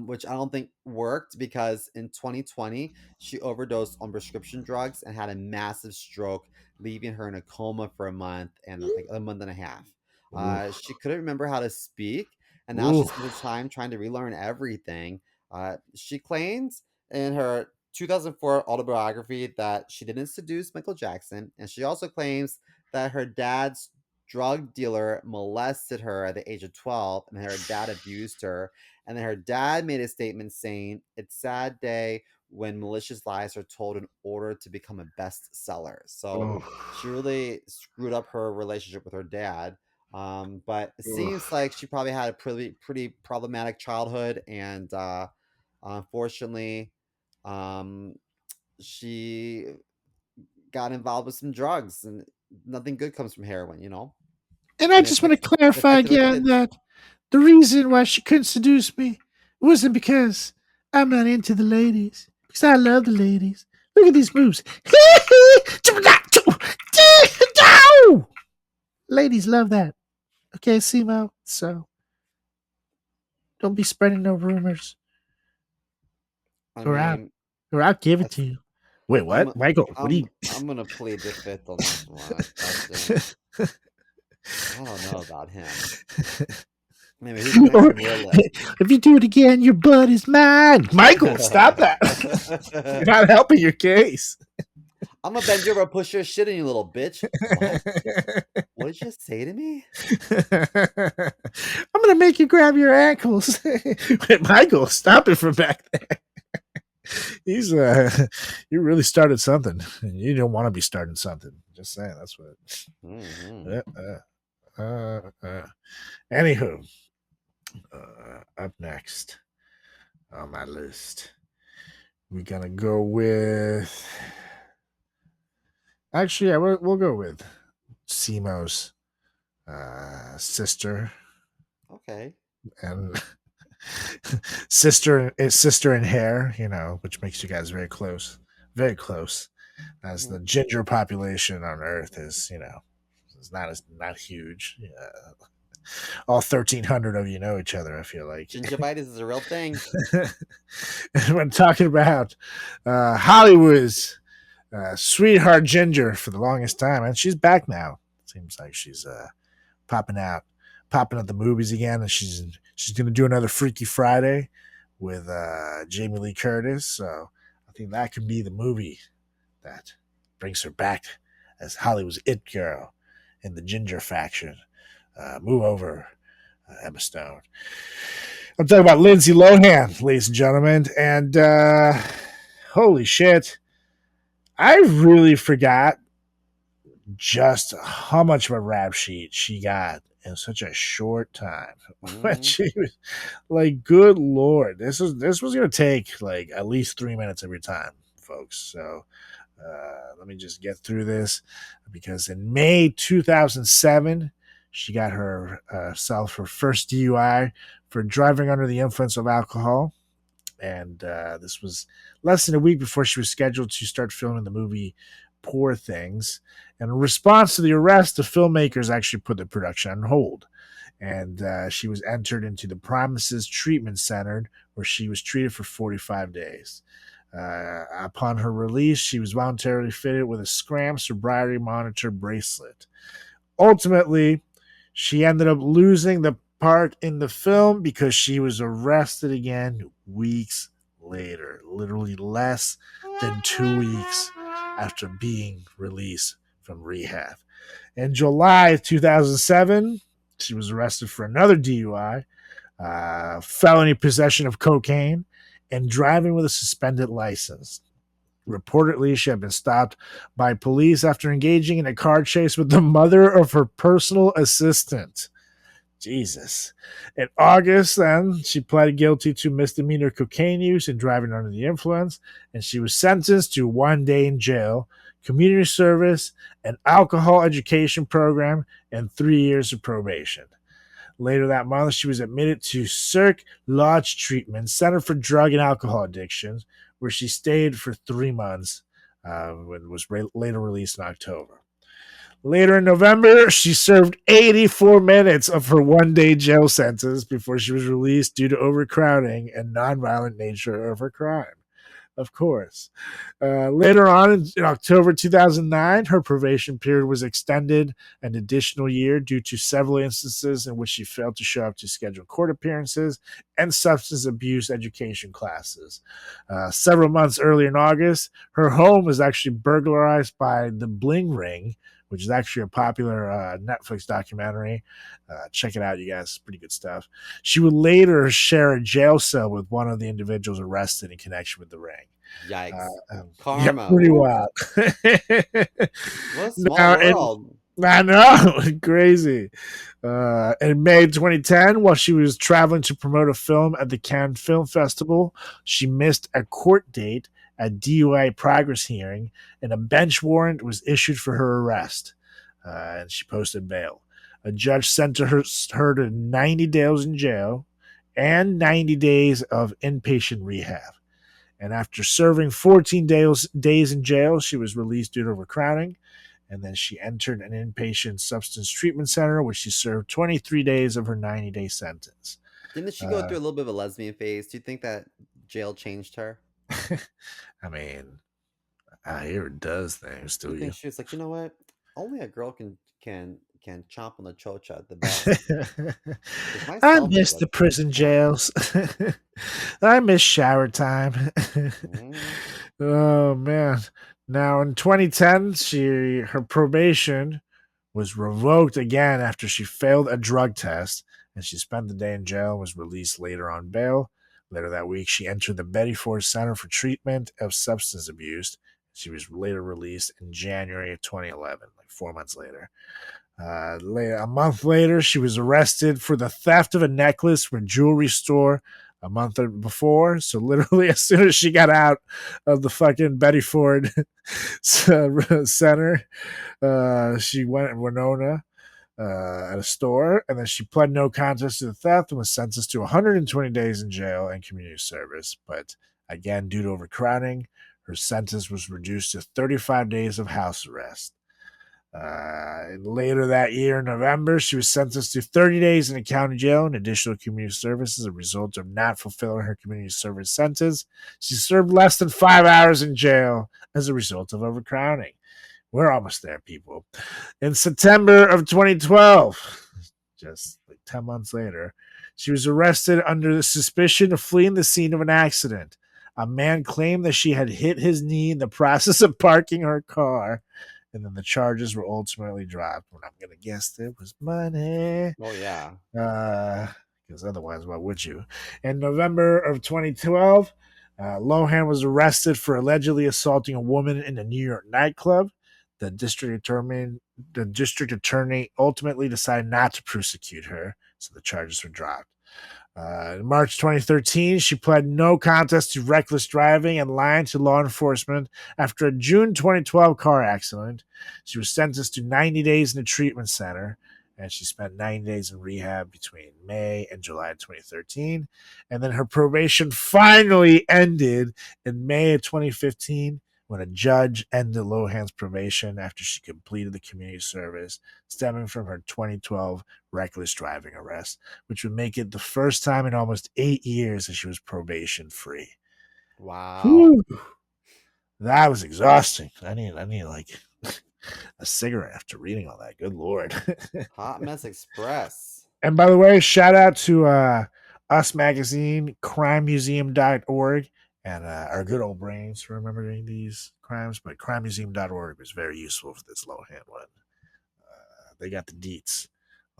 which I don't think worked because in 2020 she overdosed on prescription drugs and had a massive stroke, leaving her in a coma for a month and like a month and a half. She couldn't remember how to speak, and now she Oof. spends her time trying to relearn everything. She claims in her 2004 autobiography that she didn't seduce Michael Jackson, and she also claims that her dad's drug dealer molested her at the age of 12 and her dad abused her, and then her dad made a statement saying, "It's a sad day when malicious lies are told in order to become a bestseller." So she Oof. really screwed up her relationship with her dad. But it seems Oof. like she probably had a pretty problematic childhood, and unfortunately, um, she got involved with some drugs, and nothing good comes from heroin. And I And it just want to affected it clarify affected her again kids. that the reason why she couldn't seduce me wasn't because I'm not into the ladies. Because I love the ladies. Look at these moves. Ladies love that. Okay, Simo. So don't be spreading no rumors, I or I'll, mean, or I'll give it that's to you. Wait, I'm what, Michael? What do I'm gonna plead the fifth on this one. I don't know about him. Maybe he's next or on your list. if you do it again, your blood is mine. Michael, stop that! You're not helping your case. I'm gonna bend you over, push your shit in, you little bitch. What? What did you say to me? I'm gonna make you grab your ankles. Wait, Michael, stop it from back there. He's you really started something. You don't want to be starting something. Just saying, that's what. Mm-hmm. Anywho, up next on my list, we're gonna go with. Actually, yeah, we'll go with Simo's sister Okay. and sister in hair, which makes you guys very close. As the ginger population on Earth is not huge. All 1,300 of you know each other. I feel like. Gingivitis is a real thing. And when talking about Hollywood's sweetheart Ginger for the longest time, and she's back now. Seems like she's popping at the movies again, and she's going to do another Freaky Friday with Jamie Lee Curtis. So I think that could be the movie that brings her back as Hollywood's it girl in the Ginger faction. Move over, Emma Stone. I'm talking about Lindsay Lohan, ladies and gentlemen, and holy shit, I really forgot just how much of a rap sheet she got in such a short time. When Mm-hmm. she was like, good lord, this was gonna take like at least 3 minutes every time, folks. So let me just get through this, because in May 2007, she got herself her first DUI for driving under the influence of alcohol. And this was less than a week before she was scheduled to start filming the movie Poor Things. And in response to the arrest, the filmmakers actually put the production on hold. And she was entered into the Promises Treatment Center, where she was treated for 45 days. Upon her release, she was voluntarily fitted with a Scram sobriety monitor bracelet. Ultimately, she ended up losing the part in the film because she was arrested again weeks later, literally less than 2 weeks after being released from rehab. In July 2007, she was arrested for another DUI, felony possession of cocaine, and driving with a suspended license. Reportedly, she had been stopped by police after engaging in a car chase with the mother of her personal assistant. Jesus. In August, then, she pled guilty to misdemeanor cocaine use and driving under the influence, and she was sentenced to 1 day in jail, community service, an alcohol education program, and 3 years of probation. Later that month, she was admitted to Cirque Lodge Treatment Center for Drug and Alcohol Addictions, where she stayed for 3 months, when was later released in October. Later in November, she served 84 minutes of her 1 day jail sentence before she was released due to overcrowding and nonviolent nature of her crime. Of course. Later on in October 2009, her probation period was extended an additional year due to several instances in which she failed to show up to scheduled court appearances and substance abuse education classes. Several months earlier in August, her home was actually burglarized by the Bling Ring, which is actually a popular Netflix documentary. Check it out, you guys. It's pretty good stuff. She would later share a jail cell with one of the individuals arrested in connection with the ring. Yikes. Yeah, Karma. pretty Woo. wild. What a small Now, and world. I know, crazy. In May 2010, while she was traveling to promote a film at the Cannes Film Festival, she missed a court date at DUI progress hearing, and a bench warrant was issued for her arrest, and she posted bail. A judge sentenced her to 90 days in jail and 90 days of inpatient rehab. And after serving 14 days in jail, she was released due to overcrowding. and then she entered an inpatient substance treatment center, which she served 23 days of her 90-day sentence. Didn't she go Uh, through a little bit of a lesbian phase? Do you think that jail changed her? I mean, I hear it does things You to think you. she was like, you know what? Only a girl can chomp on the chocha the best. Because I myself is miss like, the prison yeah. jails. I miss shower time. Mm. Oh man. Now in 2010, her probation was revoked again after she failed a drug test, and she spent the day in jail and was released later on bail. Later that week, she entered the Betty Ford Center for Treatment of Substance Abuse. She was later released in January of 2011, like 4 months later. A month later, she was arrested for the theft of a necklace from a jewelry store a month before. So literally, as soon as she got out of the fucking Betty Ford Center, she went in Winona at a store, and then she pled no contest to the theft and was sentenced to 120 days in jail and community service. But again, due to overcrowding, her sentence was reduced to 35 days of house arrest. Later that year, in November, she was sentenced to 30 days in a county jail and additional community service as a result of not fulfilling her community service sentence. She served less than 5 hours in jail as a result of overcrowding. We're almost there, people. In September of 2012, just like 10 months later, she was arrested under the suspicion of fleeing the scene of an accident. A man claimed that she had hit his knee in the process of parking her car, and then the charges were ultimately dropped. And I'm going to guess there was money. Oh yeah. Because otherwise, why would you? In November of 2012, Lohan was arrested for allegedly assaulting a woman in a New York nightclub. The district attorney ultimately decided not to prosecute her, so the charges were dropped. In March 2013, she pled no contest to reckless driving and lying to law enforcement after a June 2012 car accident. She was sentenced to 90 days in a treatment center, and she spent 90 days in rehab between May and July 2013. And then her probation finally ended in May of 2015 when a judge ended Lohan's probation after she completed the community service stemming from her 2012 reckless driving arrest, which would make it the first time in almost 8 years that she was probation free. Wow. Whew, that was exhausting. I need like a cigarette after reading all that. Good lord. Hot Mess Express. And by the way, shout out to Us Magazine, crimemuseum.org, and our good old brains for remembering these crimes. But crimemuseum.org was very useful for this Lohan one. They got the deets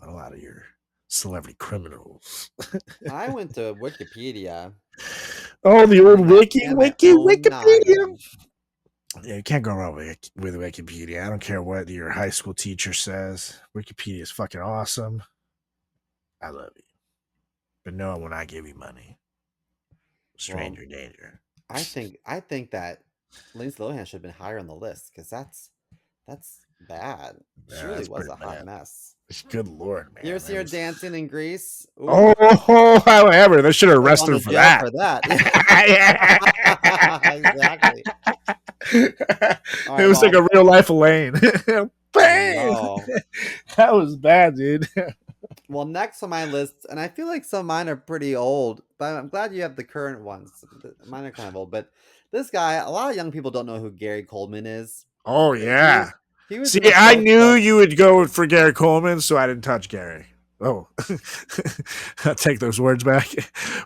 on a lot of your celebrity criminals. I went to Wikipedia Oh, the old and I wiki, stand my wiki, own Wikipedia. noggin. Yeah, you can't go wrong with Wikipedia. I don't care what your high school teacher says. Wikipedia is fucking awesome. I love you. But no, when I give you money, Well, stranger danger. I think that Lindsay Lohan should have been higher on the list because that's bad. She Yeah, really that's was pretty a hot bad. mess. Good lord, You ever man. see That her was. dancing in Greece? Ooh, Oh, however, they should have should have arrested gone her to for jail that. for that. Yeah, exactly. All It right, was like well, a real life Elaine. I Bang! know. That was bad, dude. Well, next on my list, and I feel like some of mine are pretty old, but I'm glad you have the current ones. Mine are kind of old, but this guy, a lot of young people don't know who Gary Coleman is, Oh but he yeah. he was See, in a I show knew called you would go for Gary Coleman, so I didn't touch Gary. Oh, I'll take those words back.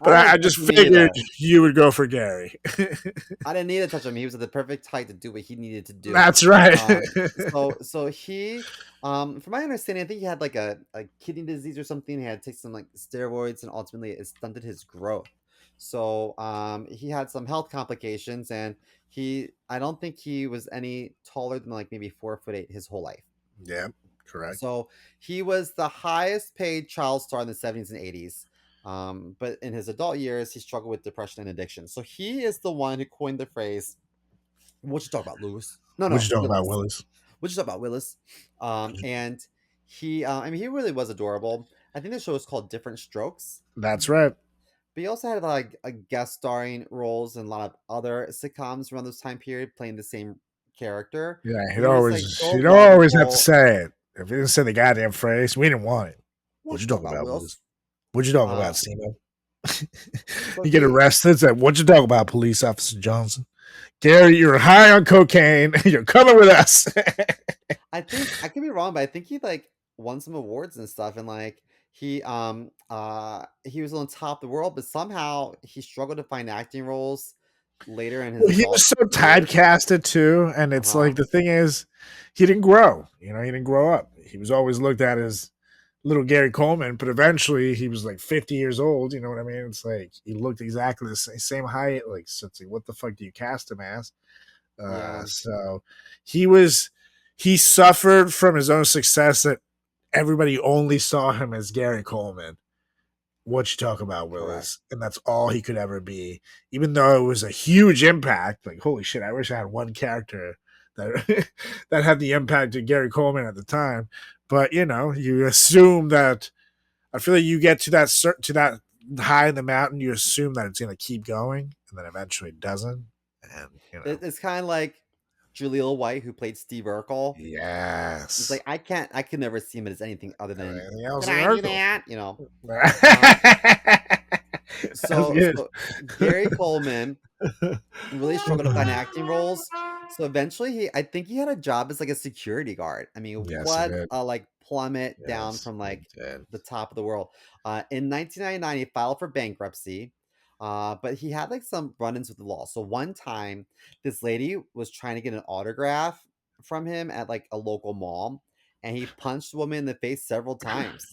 But I I didn't touch just him figured either. you would go for Gary. I didn't need to touch him. He was at the perfect height to do what he needed to do. That's right. Um, so he, from my understanding, I think he had like a kidney disease or something. He had to take some like steroids, and ultimately it stunted his growth. So he had some health complications, and I don't think he was any taller than like maybe 4'8" his whole life. Yeah, correct. So he was the highest paid child star in the 70s and 80s. But in his adult years, he struggled with depression and addiction. So he is the one who coined the phrase, "What you talk about, Lewis?" No, What you no, talking about, Willis. Willis? What you talk about, Willis? And he, I mean, he really was adorable. I think the show was called Different Strokes. That's right. But he also had like a guest starring roles in a lot of other sitcoms around this time period, playing the same character. Yeah, He was like so he'd always have to lovable. say it. If he didn't say the goddamn phrase, we didn't want it. What What you you talking talking about, about, Willis? Wills? What you talking Uh, about, Simo? so You get he, arrested. Say, what you talking about, Police Officer Johnson? Gary, you're high on cocaine. You're coming with us. I think I could be wrong, but I think he like won some awards and stuff, and like he was on top of the world, but somehow he struggled to find acting roles later in his Well, he was adult so years. typecasted too, and Uh it's huh. like the thing is, he didn't grow. You know, he didn't grow up. He was always looked at as little Gary Coleman, but eventually he was like 50 years old. You know what I mean? It's like he looked exactly the same height. Like, so it's like, what the fuck do you cast him as? Yeah. So he was he suffered from his own success that everybody only saw him as Gary Coleman. What you talk about, Correct. Willis, and that's all he could ever be. Even though it was a huge impact, like holy shit, I wish I had one character that that had the impact of Gary Coleman at the time. But you know, you assume that. I feel like you get to that high in the mountain, you assume that it's going to keep going, and then eventually it doesn't. And you know, It's kind of like Jaleel White, who played Steve Urkel. It's yes, like I could never see him as anything other than anything else "Can is I do Urkel. that?" You know. Um, That's good. so Gary Coleman really struggled to find acting roles. So eventually I think he had a job as like a security guard. I mean, Yes, he what did. a like plummet down Yes, from he like did. the top of the world. In 1999, he filed for bankruptcy. But he had like some run-ins with the law. So one time, this lady was trying to get an autograph from him at like a local mall, and he punched the woman in the face several times.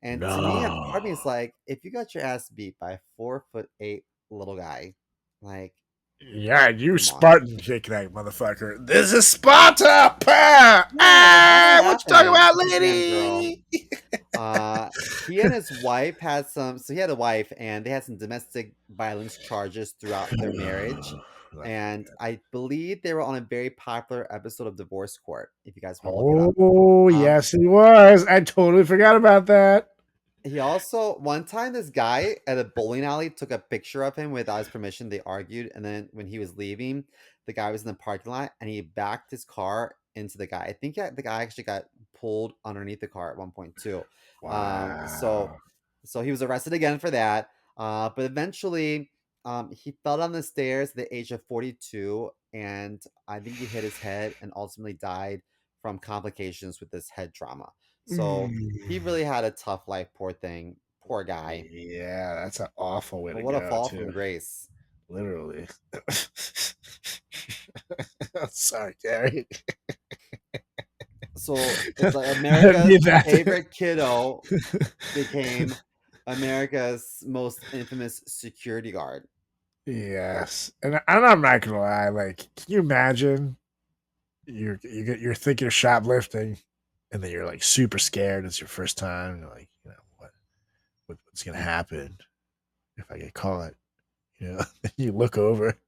And to me, a part of me No. is like, if you got your ass beat by a 4'8" little guy, like, Yeah, you come on. Spartan kick that motherfucker. This is Sparta! Pa! Yeah, like how'd that Ah, what you talking happen? about, It's a damn girl. lady? He and his wife had some. So he had a wife, and they had some domestic violence charges throughout their marriage. And I believe they were on a very popular episode of Divorce Court. If you guys want to look it up, Oh, um, yes, he was. I totally forgot about that. he also one time this guy at a bowling alley took a picture of him without his permission. They argued, and then when he was leaving, the guy was in the parking lot, and he backed his car into the guy. I think the guy actually got pulled underneath the car at one point too. Um, so Wow. so he was arrested again for that. But eventually, he fell down the stairs at the age of 42, and I think he hit his head and ultimately died from complications with this head trauma. So he Mm. really had a tough life, poor thing, poor guy. Yeah, that's an awful way But to what a go, fall from too. grace. Literally. Sorry, Gary. So it's like I didn't America's mean that. favorite kiddo became America's most infamous security guard. Yes, and I'm not gonna lie. Like, can you imagine you're thinking of shoplifting, and then you're like super scared. It's your first time. You're like, you know what's gonna happen if I get caught? You know, you look over.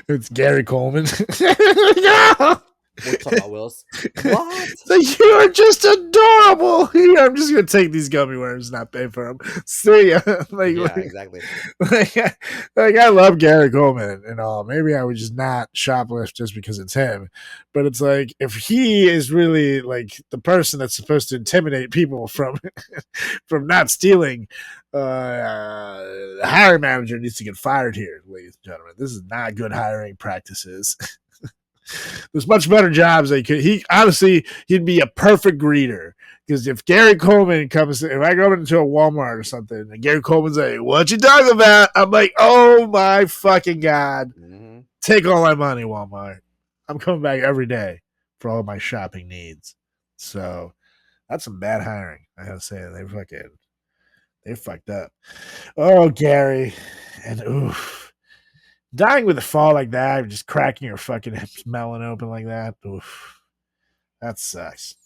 It's Gary Coleman. No! What you talking about, Wills? What? So you are just adorable. Here, I'm just gonna take these gummy worms, and not pay for them. See ya. Yeah, exactly. Like, like I love Gary Coleman and all. Maybe I would just not shoplift just because it's him. But it's like if he is really like the person that's supposed to intimidate people from from not stealing, the hiring manager needs to get fired here, ladies and gentlemen. This is not good hiring practices. There's much better jobs they could. He honestly, he'd be a perfect greeter. Because if Gary Coleman comes, if I go into a Walmart or something, and Gary Coleman's like, "What you talking about?" I'm like, "Oh my fucking god! Hmm. Take all my money, Walmart. I'm coming back every day for all of my shopping needs." So that's some bad hiring. I gotta say, they fucked up. Oh, Gary, and oof. Dying with a fall like that, just cracking your fucking hips melon open like that. Oof, that sucks.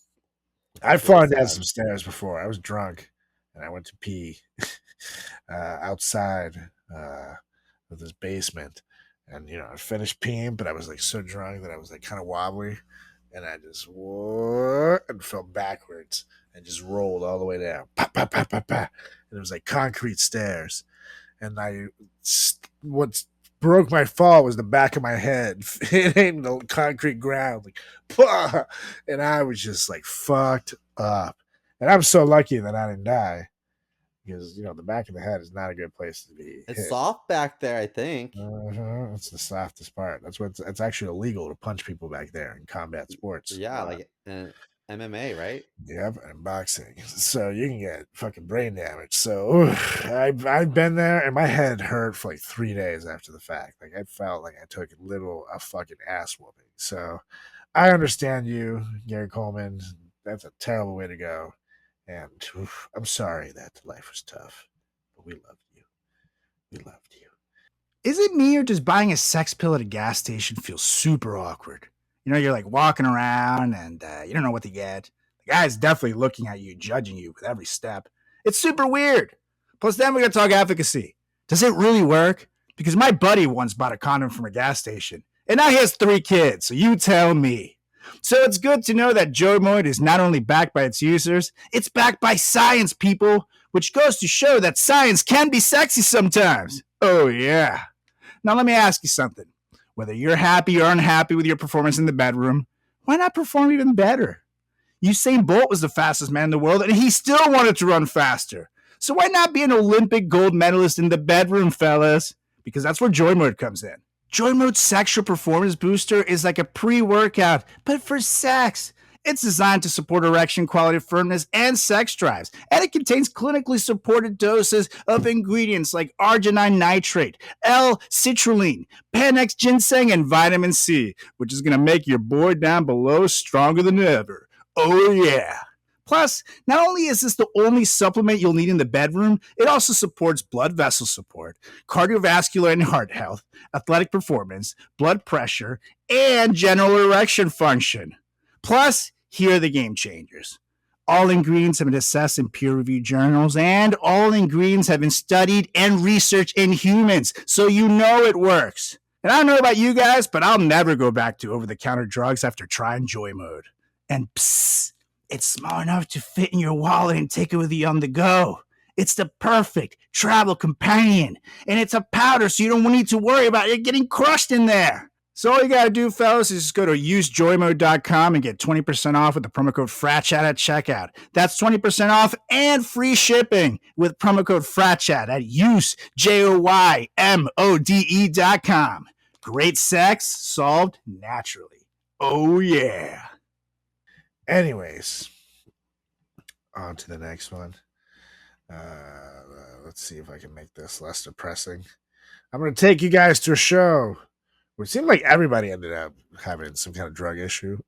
I've That's really fallen down sad. some stairs before. I was drunk and I went to pee outside of this basement. And, you know, I finished peeing, but I was like so drunk that I was like kind of wobbly. And I just and fell backwards and just rolled all the way down. Pa, pa, pa, pa, pa. And it was like concrete stairs. And what broke my fall was the back of my head. It ain't the concrete ground. Like, "Pah!" And I was just like fucked up. And I'm so lucky that I didn't die because the back of the head is not a good place to be It's hit. soft back there, I think. That's the softest part. That's what it's actually illegal to punch people back there in combat sports. Yeah, like MMA, right? Yep, and boxing. So you can get fucking brain damage. So I've been there, and my head hurt for like 3 days after the fact. Like I felt like I took a fucking ass whooping. So I understand you, Gary Coleman. That's a terrible way to go. And I'm sorry that life was tough, but we loved you. We loved you. Is it me or does buying a sex pill at a gas station feel super awkward? You're like walking around and you don't know what to get. The guy's definitely looking at you, judging you with every step. It's super weird. Plus, then we gotta talk efficacy. Does it really work? Because my buddy once bought a condom from a gas station, and now he has 3 kids, so you tell me. So it's good to know that Joymoid is not only backed by its users, it's backed by science, people, which goes to show that science can be sexy sometimes. Oh, yeah. Now, let me ask you something. Whether you're happy or unhappy with your performance in the bedroom, why not perform even better? Usain Bolt was the fastest man in the world, and he still wanted to run faster. So why not be an Olympic gold medalist in the bedroom, fellas? Because that's where Joy Mode comes in. Joy Mode's sexual performance booster is like a pre-workout, but for sex. It's designed to support erection quality, firmness, and sex drives. And it contains clinically supported doses of ingredients like arginine nitrate, L-citrulline, Panax ginseng, and vitamin C, which is going to make your boy down below stronger than ever. Oh, yeah. Plus, not only is this the only supplement you'll need in the bedroom, it also supports blood vessel support, cardiovascular and heart health, athletic performance, blood pressure, and general erection function. Plus, here are the game changers. All ingredients have been assessed in peer-reviewed journals, and all ingredients have been studied and researched in humans, so you know it works. And I don't know about you guys, but I'll never go back to over-the-counter drugs after trying Joy Mode. And psst, it's small enough to fit in your wallet and take it with you on the go. It's the perfect travel companion, and it's a powder, so you don't need to worry about it getting crushed in there. So all you gotta do, fellas, is just go to usejoymode.com and get 20% off with the promo code FRATCHAT at checkout. That's 20% off and free shipping with promo code FRATCHAT at usejoymode.com. Great sex solved naturally. Oh, yeah. Anyways, on to the next one. Let's see if I can make this less depressing. I'm going to take you guys to a show where it seemed like everybody ended up having some kind of drug issue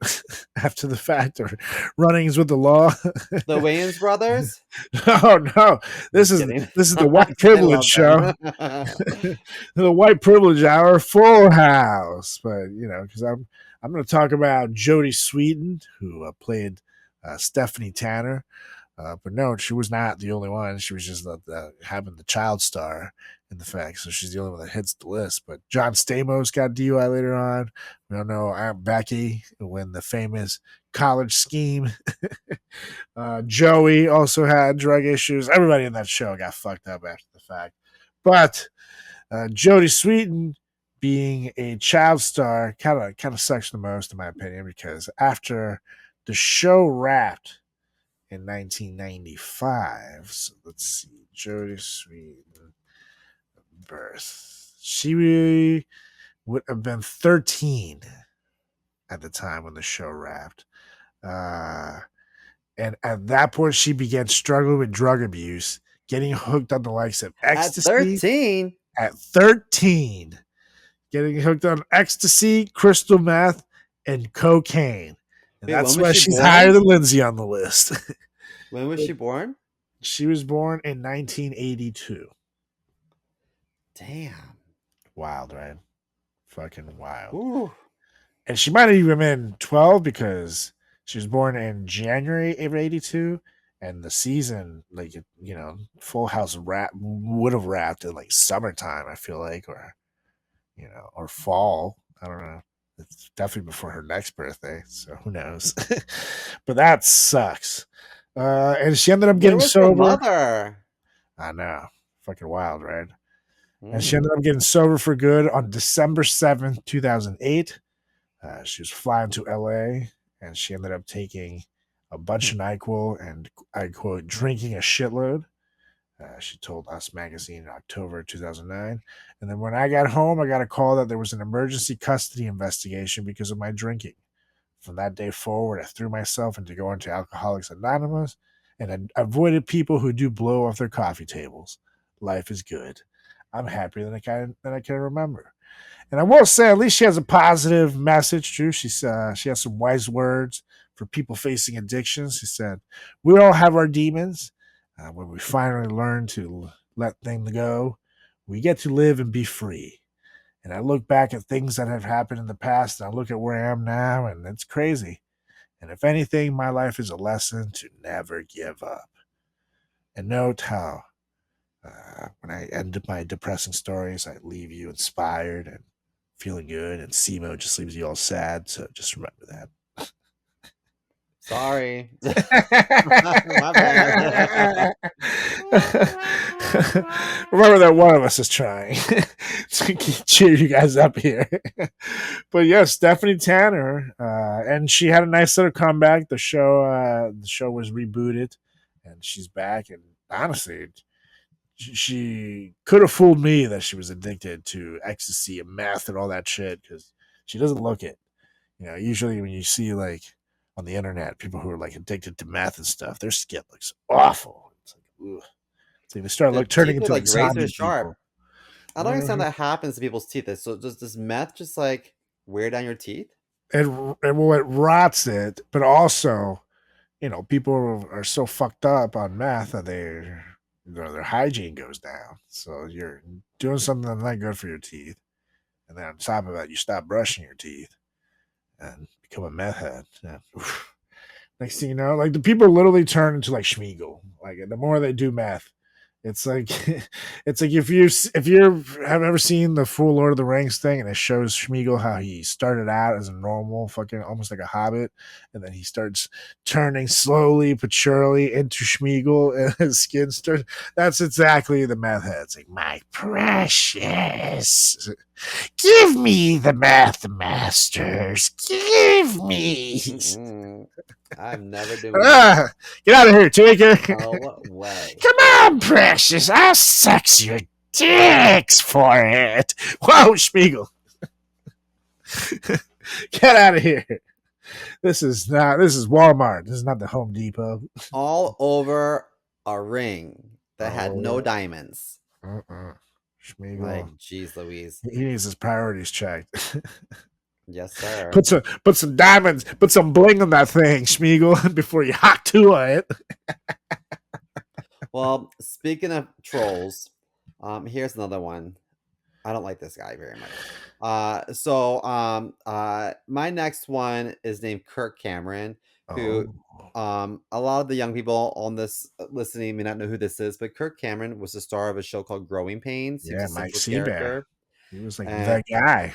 after the fact or runnings with the law. The Wayans brothers? No. This is the white privilege show. The white privilege hour, Full House. But because I'm going to talk about Jodie Sweetin, who played Stephanie Tanner. But no, she was not the only one. She was just having the child star in the fact. So she's the only one that hits the list. But John Stamos got DUI later on. We don't know Aunt Becky when the famous college scheme. Joey also had drug issues. Everybody in that show got fucked up after the fact. But Jodie Sweetin being a child star kind of sucks the most, in my opinion, because after the show wrapped in 1995. So let's see. Jodie Sweetin birth. She would have been 13 at the time when the show wrapped. And at that point, she began struggling with drug abuse, getting hooked on the likes of ecstasy. At 13? At 13. Getting hooked on ecstasy, crystal meth, and cocaine. And that's why she's higher than Lindsay on the list. When was she born? She was born in 1982. Damn. Wild, right? Fucking wild. Ooh. And she might have even been 12 because she was born in January of 82. And the season, Full House would have wrapped in summertime, I feel like, or fall. I don't know. It's definitely before her next birthday, so who knows? But that sucks. And she ended up getting sober. Mother? I know, fucking wild, right? And she ended up getting sober for good on December 7th, 2008. She was flying to LA and she ended up taking a bunch of NyQuil and, I quote, drinking a shitload. She told Us Magazine in October 2009. And then when I got home, I got a call that there was an emergency custody investigation because of my drinking. From that day forward, I threw myself into going to Alcoholics Anonymous and I avoided people who do blow off their coffee tables. Life is good. I'm happier than I can remember. And I will say, at least she has a positive message too. She has some wise words for people facing addictions. She said, "We all have our demons. When we finally learn to let them go, we get to live and be free." And I look back at things that have happened in the past, and I look at where I am now, and it's crazy. And if anything, my life is a lesson to never give up. And note how when I end my depressing stories, I leave you inspired and feeling good, and SEMO just leaves you all sad. So just remember that. Sorry. My bad. Remember that one of us is trying to cheer you guys up here. But yes, Stephanie Tanner, and she had a nice little comeback. The show was rebooted, and she's back. And honestly, she could have fooled me that she was addicted to ecstasy and meth and all that shit because she doesn't look it. Usually when you see like on the internet people who are like addicted to meth and stuff, their skin looks awful. It's like, ugh. It's like they start The turning teeth are into like like razor zombie sharp. people. I don't understand that happens to people's teeth. So does meth just like wear down your teeth? It rots it, but also people are so fucked up on meth that their hygiene goes down. So you're doing something that's not good for your teeth, and then on top of that, you stop brushing your teeth and become a meth head. Yeah. Next thing you know, like the people literally turn into like Schmiegel. Like the more they do meth, it's like it's like if you have ever seen the full Lord of the Rings thing, and it shows Schmiegel how he started out as a normal fucking almost like a hobbit, and then he starts turning slowly but surely into Schmiegel, and his skin starts. That's exactly the meth head. It's like my precious. Give me the math masters. Give me. I'm never doing that. Get out of here, Taker. No way. Come on, precious. I'll sex your dicks for it. Whoa, Spiegel. Get out of here. This is Walmart. This is not the Home Depot. All over a ring that had Oh, no diamonds. Schmiegel. Like, geez, Louise. He needs his priorities checked. Yes, sir. Put some diamonds, put some bling on that thing, Schmiegel, before you hot to it. Well, speaking of trolls, here's another one. I don't like this guy very much. My next one is named Kirk Cameron, who a lot of the young people on this listening may not know who this is, but Kirk Cameron was the star of a show called Growing Pains. He was Yeah, a Mike central Seabear. character. He was like And the guy.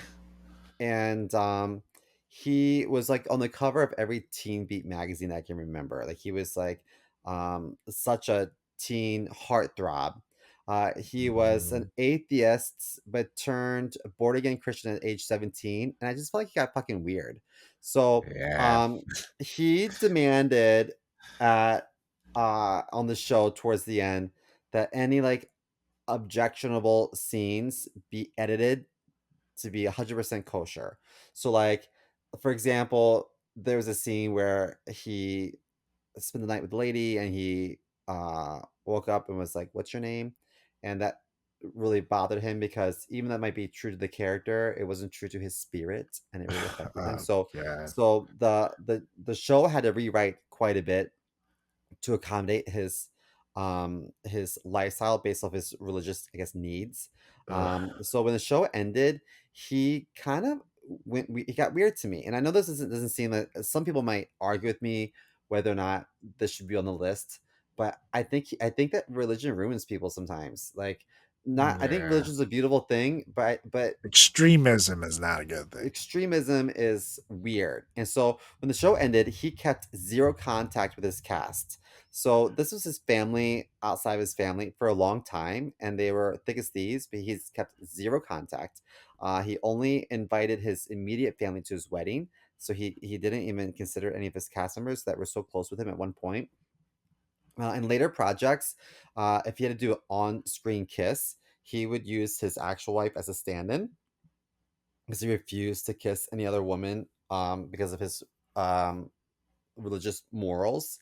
he was like on the cover of every Teen Beat magazine I can remember. Like he was like such a teen heartthrob. He was an atheist but turned board again Christian at age 17, and I just felt like he got fucking weird. So Yeah. he demanded at on the show towards the end that any like objectionable scenes be edited to be 100% kosher. So, like, for example, there was a scene where he spent the night with the lady and he woke up and was like, "What's your name?" And that really bothered him because even that might be true to the character, it wasn't true to his spirit, and it really affected him. Oh, So, God. so the show had to rewrite quite a bit to accommodate his lifestyle based off his religious, I guess, needs. So when the show ended, he kind of it got weird to me. And I know this doesn't seem like some people might argue with me whether or not this should be on the list, but I think that religion ruins people sometimes. Like not. I think Yeah. religion is a beautiful thing, but Extremism is not a good thing. extremism is weird. And so when the show ended, he kept zero contact with his cast. So this was his family outside of his family for a long time, and they were thick as thieves, but he's kept zero contact. He only invited his immediate family to his wedding. So he didn't even consider any of his cast members that were so close with him at one point. In later projects, if he had to do an on-screen kiss, he would use his actual wife as a stand-in because he refused to kiss any other woman because of his um, religious morals.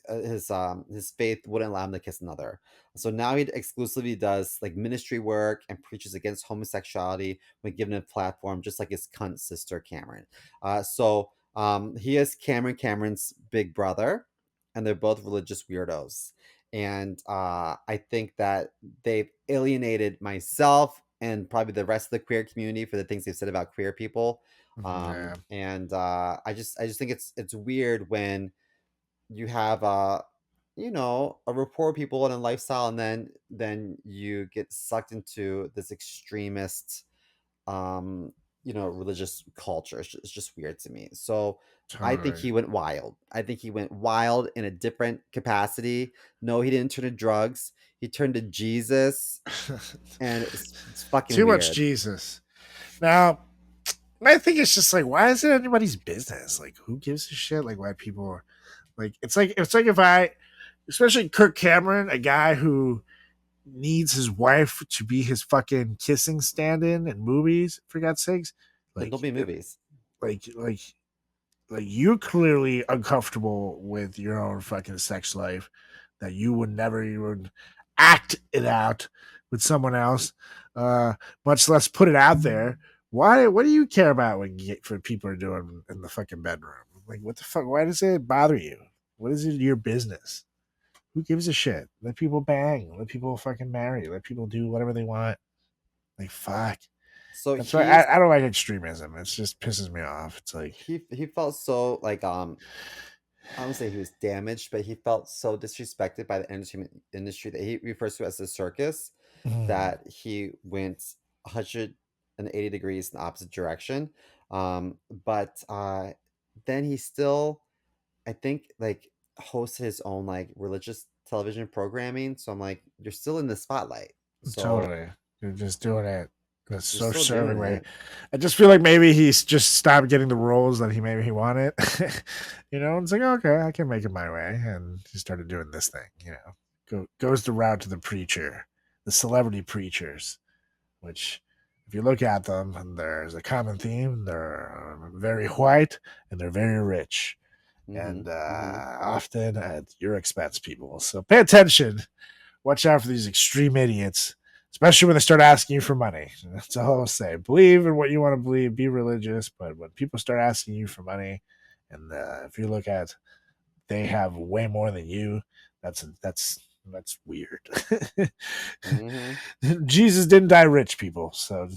His faith wouldn't allow him to kiss another. So now he exclusively does like ministry work and preaches against homosexuality when given a platform, just like his cunt sister Cameron. He is Cameron's big brother, and they're both religious weirdos. And I think that they've alienated myself and probably the rest of the queer community for the things they've said about queer people. Yeah. I just think it's weird when you have a rapport of people and a lifestyle, and then you get sucked into this extremist um religious culture. It's just weird to me. So I think Totally. he went wild. I think he went wild in a different capacity. No, he didn't turn to drugs. He turned to Jesus, and it's fucking Too much weird. Jesus. Now, I think it's just like, why is it anybody's business? Like, who gives a shit? Like, why people are like, it's like if I, especially Kirk Cameron, a guy who needs his wife to be his fucking kissing stand-in in movies, for God's sakes, Then like, don't be movies. like, like, like you're clearly uncomfortable with your own fucking sex life that you would never even act it out with someone else, uh, much less put it out there. Why? What do you care about for people are doing in the fucking bedroom? Like, what the fuck? Why does it bother you? What is it your business? Who gives a shit? Let people bang. Let people fucking marry. Let people do whatever they want. Like, fuck. So That's why he's I don't like extremism. It just pisses me off. It's like, he felt so like I don't say he was damaged, but he felt so disrespected by the industry that he refers to as the circus, mm, that he went 180 degrees in the opposite direction. But then he still, I think, like hosted his own like religious television programming. So I'm like, you're still in the spotlight. So totally. You're just doing it in a you're still self-serving doing way. it. I just feel like maybe he's just stopped getting the roles that he wanted. And it's like, okay, I can make it my way. And he started doing this thing, goes the route to the preacher, the celebrity preachers, which if you look at them, and there's a common theme. They're very white and they're very rich. Mm-hmm. And Mm-hmm. often at your expense, people. So pay attention. Watch out for these extreme idiots, especially when they start asking you for money. That's all I'll say. Believe in what you want to believe, be religious, but when people start asking you for money, and if you look at they have way more than you, that's weird. Mm-hmm. Jesus didn't die rich, people. So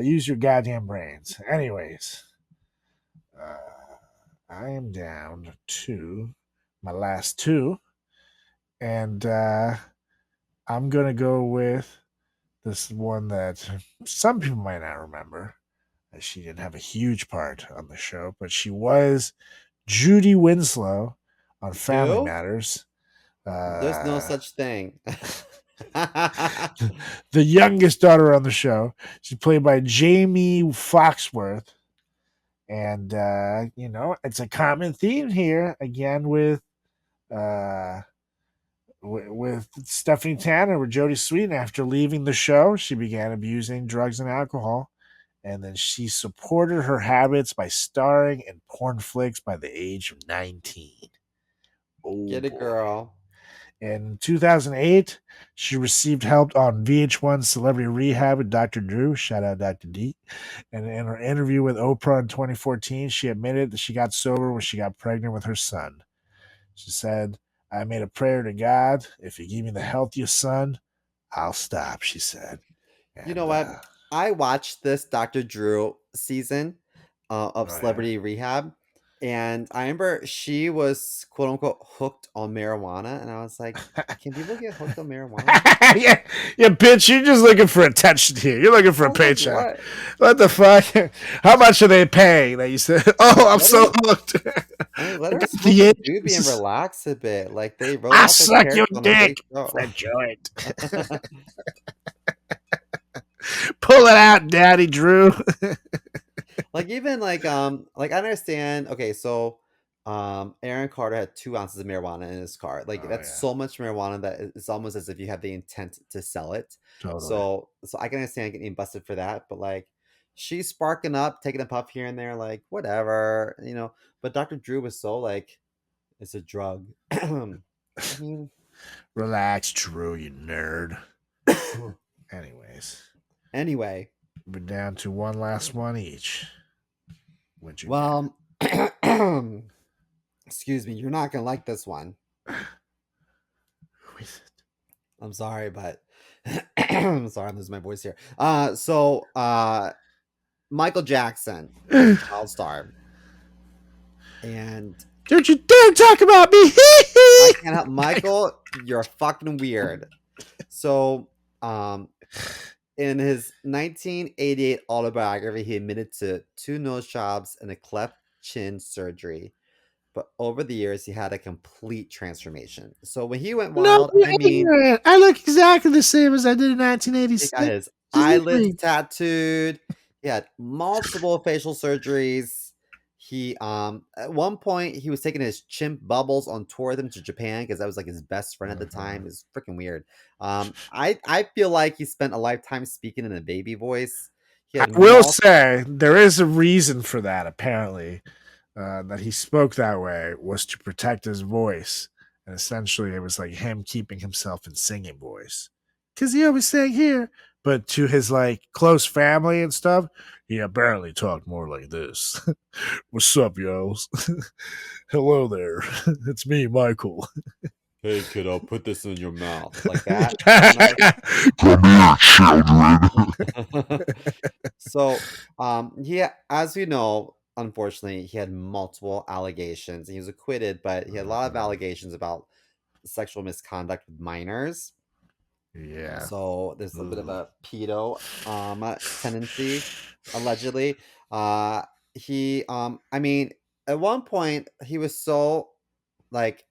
use your goddamn brains. Anyways, I am down to my last two, and I'm gonna go with this one that some people might not remember, as she didn't have a huge part on the show, but she was Judy Winslow on Family Who? Matters. There's no Uh, such thing. the youngest daughter on the show. She's played by Jamie Foxworth. And, it's a common theme here again uh, with Stephanie Tanner, with Jodie Sweetin. After leaving the show, she began abusing drugs and alcohol, and then she supported her habits by starring in porn flicks by the age of 19. Oh Get a boy. girl. In 2008, she received help on VH1 Celebrity Rehab with Dr. Drew. Shout out Dr. D. And in her interview with Oprah in 2014, she admitted that she got sober when she got pregnant with her son. She said, I made a prayer to God. If you give me the healthiest son, I'll stop, she said. You know And, what? I watched this Dr. Drew season of oh, yeah. Celebrity Rehab. And I remember she was quote unquote hooked on marijuana, and I was like, "Can people get hooked on marijuana?" yeah, yeah, bitch, you're just looking for attention here. You're looking for I a was like, paycheck. "What? What the fuck? How much are they paying? That you said, oh, I'm Let so her, hooked. I mean, let I her got smoke a the doobie and itch. relax a bit. Like they wrote I out their suck your character on a dick great show." for a joint. Pull it out, Daddy Drew. Like even like I understand. Okay, so Aaron Carter had 2 ounces of marijuana in his car. Like Oh that's yeah, so much marijuana that it's almost as if you have the intent to sell it. totally. So I can understand getting busted for that, but like she's sparking up, taking a puff here and there, like whatever. But Dr. Drew was so like, it's a drug. I mean, Relax, Drew, you nerd. Anyways, anyway, we're down to one last one each. What'd you get? well, excuse me, you're not gonna like this one. Who is it? I'm sorry, but I'm sorry, I'm losing my voice here. So Michael Jackson was a child star, and Don't you dare talk about me! I can't help Michael. You're fucking weird. So, in his 1988 autobiography, he admitted to 2 nose jobs and a cleft chin surgery. But over the years, he had a complete transformation. So when he went No, wild, you're I mean, ignorant. I look exactly the same as I did in he got 1986. his eyelids Exactly. tattooed. He had multiple facial surgeries. He at one point he was taking his chimp Bubbles on tour with him to Japan because that was like his best friend at the time. It's freaking weird. I feel like he spent a lifetime speaking in a baby voice. He I had will multiple. say there is a reason for that. Apparently, that he spoke that way was to protect his voice, and essentially it was like him keeping himself in singing voice because he always sang here. But to his like close family and stuff, he apparently talked more like this. What's up, yos? Hello there. It's me, Michael. Hey kid, I'll put this in your mouth like that. You know. Come here, children. So, as you know, unfortunately, he had multiple allegations. He was acquitted, but he had a lot of allegations about sexual misconduct with minors. Yeah. So there's a bit of Ugh. a pedo tendency, allegedly. Uh, I mean, at one point he was so like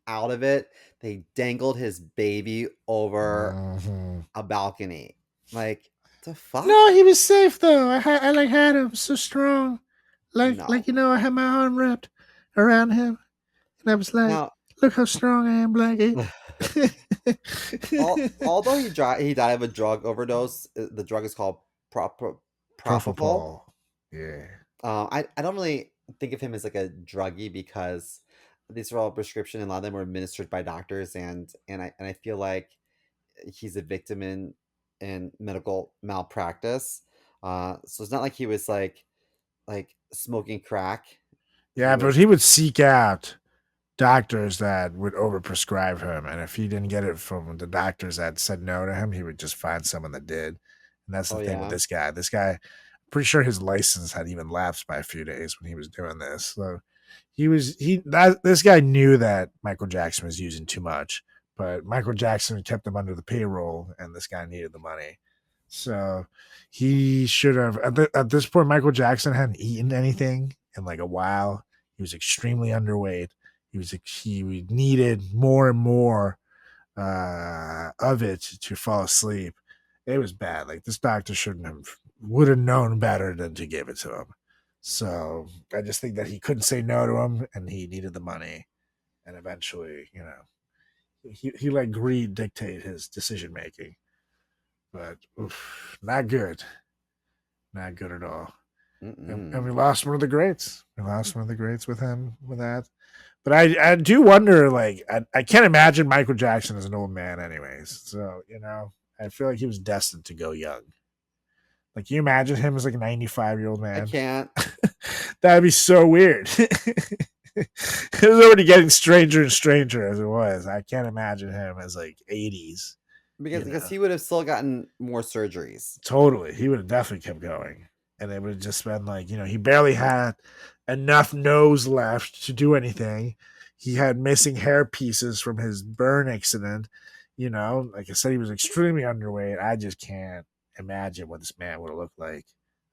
out of it, they dangled his baby over Mhm. a balcony. Like the fuck? No, he was safe though. I like had him so strong, No. I had my arm wrapped around him, and I was like, Now, "Look how strong I am, Blackie." although he died of a drug overdose, the drug is called propofol. Propofol. Yeah. I don't really think of him as like a druggie because these are all prescription and a lot of them were administered by doctors, and I feel like he's a victim in medical malpractice. So it's not like he was like smoking crack. He Yeah, but was he would seek out doctors that would overprescribe him, and if he didn't get it from the doctors that said no to him, he would just find someone that did. And that's the oh thing with yeah. this guy. This guy, pretty sure his license had even lapsed by a few days when he was doing this. So this guy knew that Michael Jackson was using too much, but Michael Jackson kept him under the payroll, and this guy needed the money. So he should have at this point. Michael Jackson hadn't eaten anything in like a while. He was extremely underweight. He needed more and more of it to fall asleep. It was bad. Like this doctor shouldn't have would have known better than to give it to him. So I just think that he couldn't say no to him, and he needed the money. And eventually, he let greed dictate his decision making. But oof, not good, not good at all. And we Mm-mm. lost one of the greats. We lost one of the greats with him with that. But I do wonder, like, I can't imagine Michael Jackson as an old man, anyways. So, I feel like he was destined to go young. Like, can you imagine him as like a 95-year-old I man? can't That'd be so weird. It was already getting stranger and stranger as it was. I can't imagine him as like 80s, because he would have still gotten more surgeries. Totally. He would have definitely kept going. and it would have just been like, he barely had enough nose left to do anything. He had missing hair pieces from his burn accident. Like I said, he was extremely underweight. I just can't imagine what this man would have looked like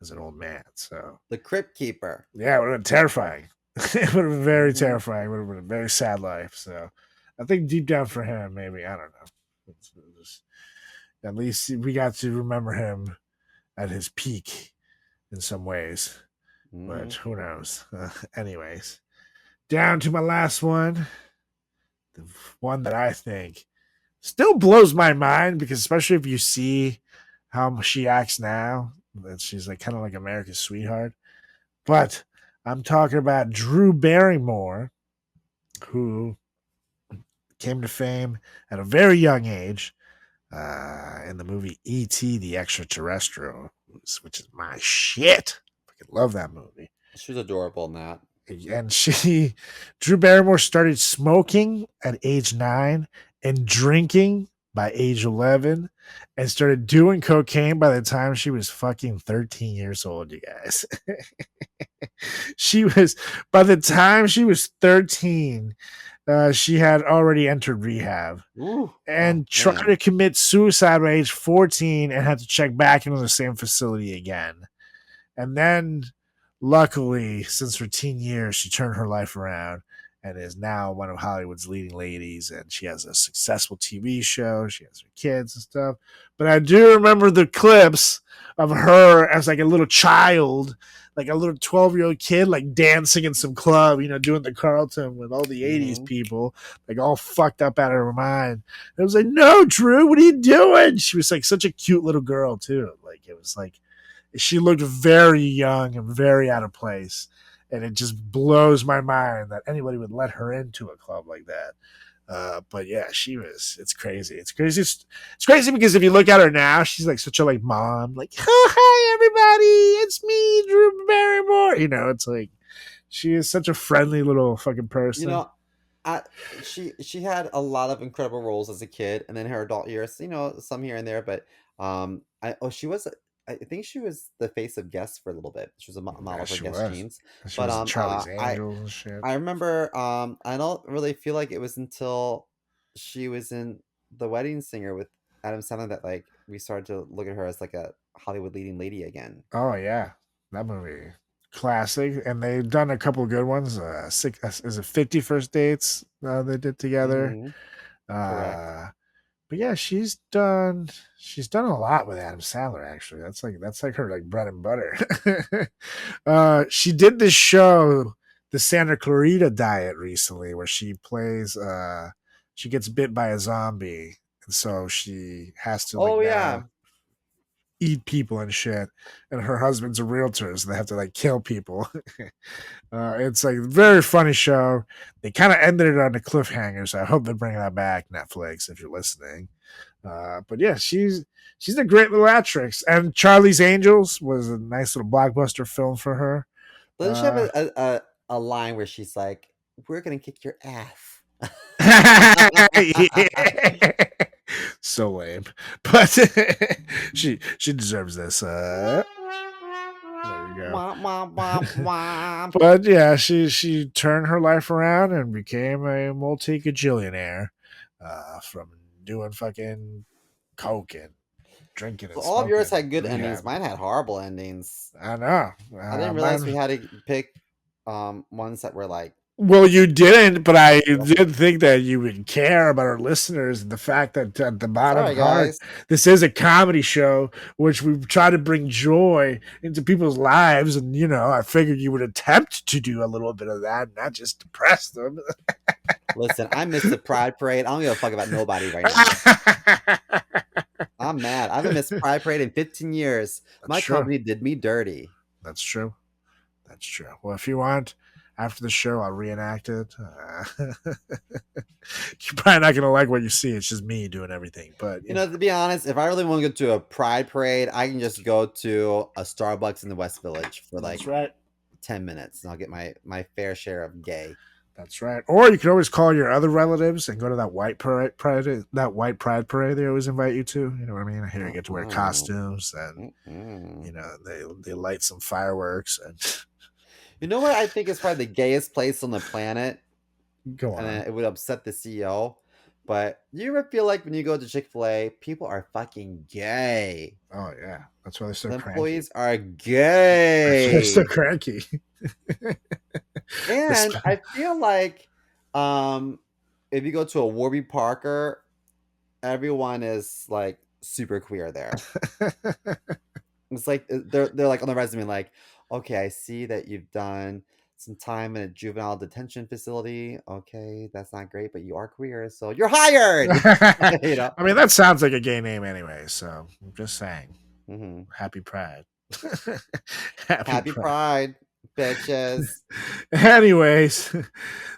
as an old man. So The Crypt Keeper. yeah, it would have been terrifying. It would have been very Mhm. terrifying. It would have been a very sad life. So I think deep down for him, maybe, I don't know. At least we got to remember him at his peak in some ways, but Mhm. who knows? Anyways, down to my last one, the one that I think still blows my mind because especially if you see how she acts now, that she's like kind of like America's sweetheart. But I'm talking about Drew Barrymore, who came to fame at a very young age in the movie E.T. the Extraterrestrial, which is my shit. I fucking love that movie. She's adorable in that. And Drew Barrymore started smoking at age 9 and drinking by age 11 and started doing cocaine by the time she was fucking 13 years old, you guys. By the time she was 13, she had already entered rehab Ooh. and Oh, tried man. to commit suicide by age 14 and had to check back into the same facility again. And then, luckily, since her teen years, she turned her life around and is now one of Hollywood's leading ladies. And she has a successful TV show. She has her kids and stuff. But I do remember the clips of her as like a little child, like a little 12-year-old kid, like dancing in some club, doing the Carlton with all the 80s Mhm. people, like all fucked up out of her mind. And it was like, no, Drew, what are you doing? She was like such a cute little girl, too. Like, it was like, she looked very young and very out of place. And it just blows my mind that anybody would let her into a club like that. But yeah, it's crazy. It's crazy. It's crazy because if you look at her now, she's like such a like mom, like, oh, hi, everybody. It's me, Drew Barrymore. It's like, she is such a friendly little fucking You person. know, I she had a lot of incredible roles as a kid, and then her adult years. Some here and there, but she was. I think she was the face of Guess for a little bit. She was a Yeah, model for she Guess was. jeans. She But was in Charlie's Angels and shit. I remember I don't really feel like it was until she was in The Wedding Singer with Adam Sandler that like we started to look at her as like a Hollywood leading lady again. Oh yeah, that movie classic, and they've done a couple of good ones. Is it 50 First Dates they did together? Hmm. Correct. Uh, but yeah, she's done a lot with Adam Sandler. Actually, that's like her like bread and butter. She did this show, the Santa Clarita Diet, recently, where she plays. She gets bit by a zombie, and so she has to like Oh now yeah. eat people and shit. And her husband's a realtor, so they have to like kill people. It's like a very funny show. They kind of ended it on a cliffhanger, so I hope they're bringing that back, Netflix, if you're listening. But yeah, she's a great little actress. And Charlie's Angels was a nice little blockbuster film for her. Doesn't she have Uh, a line where she's like, "We're gonna kick your ass"? so lame, but she deserves this. There you go. Wah, wah, wah, wah. But yeah, she turned her life around and became a multi gajillionaire from doing fucking coke and drinking So and all of yours smoking had good endings. rehab. Mine had horrible endings. I know. I didn't realize we Mine. had to pick ones that were like Well, you didn't, but I well, did think that you would care about our listeners and the fact that at the bottom sorry part, guys. this is a comedy show, which we try to bring joy into people's lives. And, I figured you would attempt to do a little bit of that, not just depress them. Listen, I missed the Pride Parade. I don't give a fuck about nobody right now. I'm mad. I haven't missed Pride Parade in 15 years. That's My true. company did me dirty. That's true. That's true. Well, if you want, after the show, I'll reenact it. You're probably not going to like what you see. It's just me doing everything. But, To be honest, if I really want to go to a Pride Parade, I can just go to a Starbucks in the West Village for like that's right. 10 minutes and I'll get my fair share of gay. That's right. Or you can always call your other relatives and go to that white pride parade they always invite you to. You know what I mean? Here you get to wear costumes and you know they light some fireworks and You know what I think is probably the gayest place on the planet, go and on. it would upset the CEO. But you ever feel like when you go to Chick-fil-A, people are fucking gay? Oh yeah, that's why they're so The cranky. employees are They're so gay. cranky. And I feel like if you go to a Warby Parker, everyone is like super queer there. It's like they're like on the resume, like, okay, I see that you've done some time in a juvenile detention facility. Okay, that's not great, but you are queer, so you're hired. You know. I mean, that sounds like a gay name anyway. So I'm just saying. hmm Happy Pride. Happy Pride, bitches. Anyways,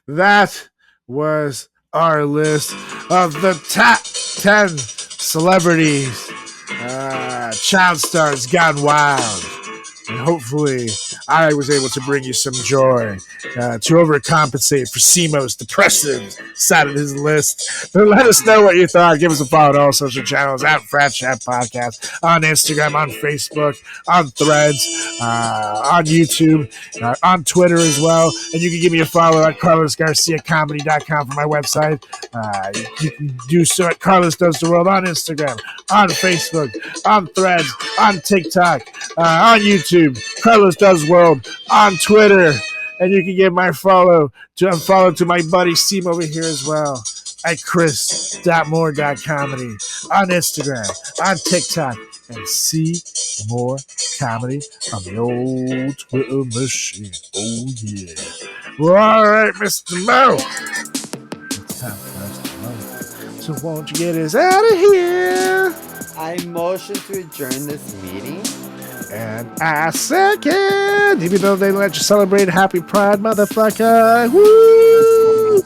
that was our list of the top 10 celebrities, child stars gone wild. And hopefully, I was able to bring you some joy to overcompensate for Simo's depressive side of his list. But let us know what you thought. Give us a follow on all social channels at Frat Chat Podcast on Instagram, on Facebook, on Threads, on YouTube, on Twitter as well. And you can give me a follow at CarlosGarciaComedy.com for my website. You can do so at Carlos Does the World on Instagram, on Facebook, on Threads, on TikTok, on YouTube. Carlos Does World on Twitter, and you can give my follow to my buddy Steam over here as well at chris.moore.comedy on Instagram, on TikTok, and see more comedy on the old Twitter machine. Oh yeah. Well, all right, Mr. Mo. It's time for us to vote. So won't you get us out of here? I motion to adjourn this meeting. And I second, even though they let you celebrate Happy Pride, motherfucker. Woo!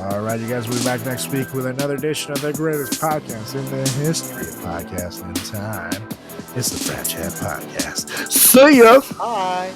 All right, you guys, we'll be back next week with another edition of the greatest podcast in the history of podcasting time. It's the Frat Chat Podcast. See ya! Bye.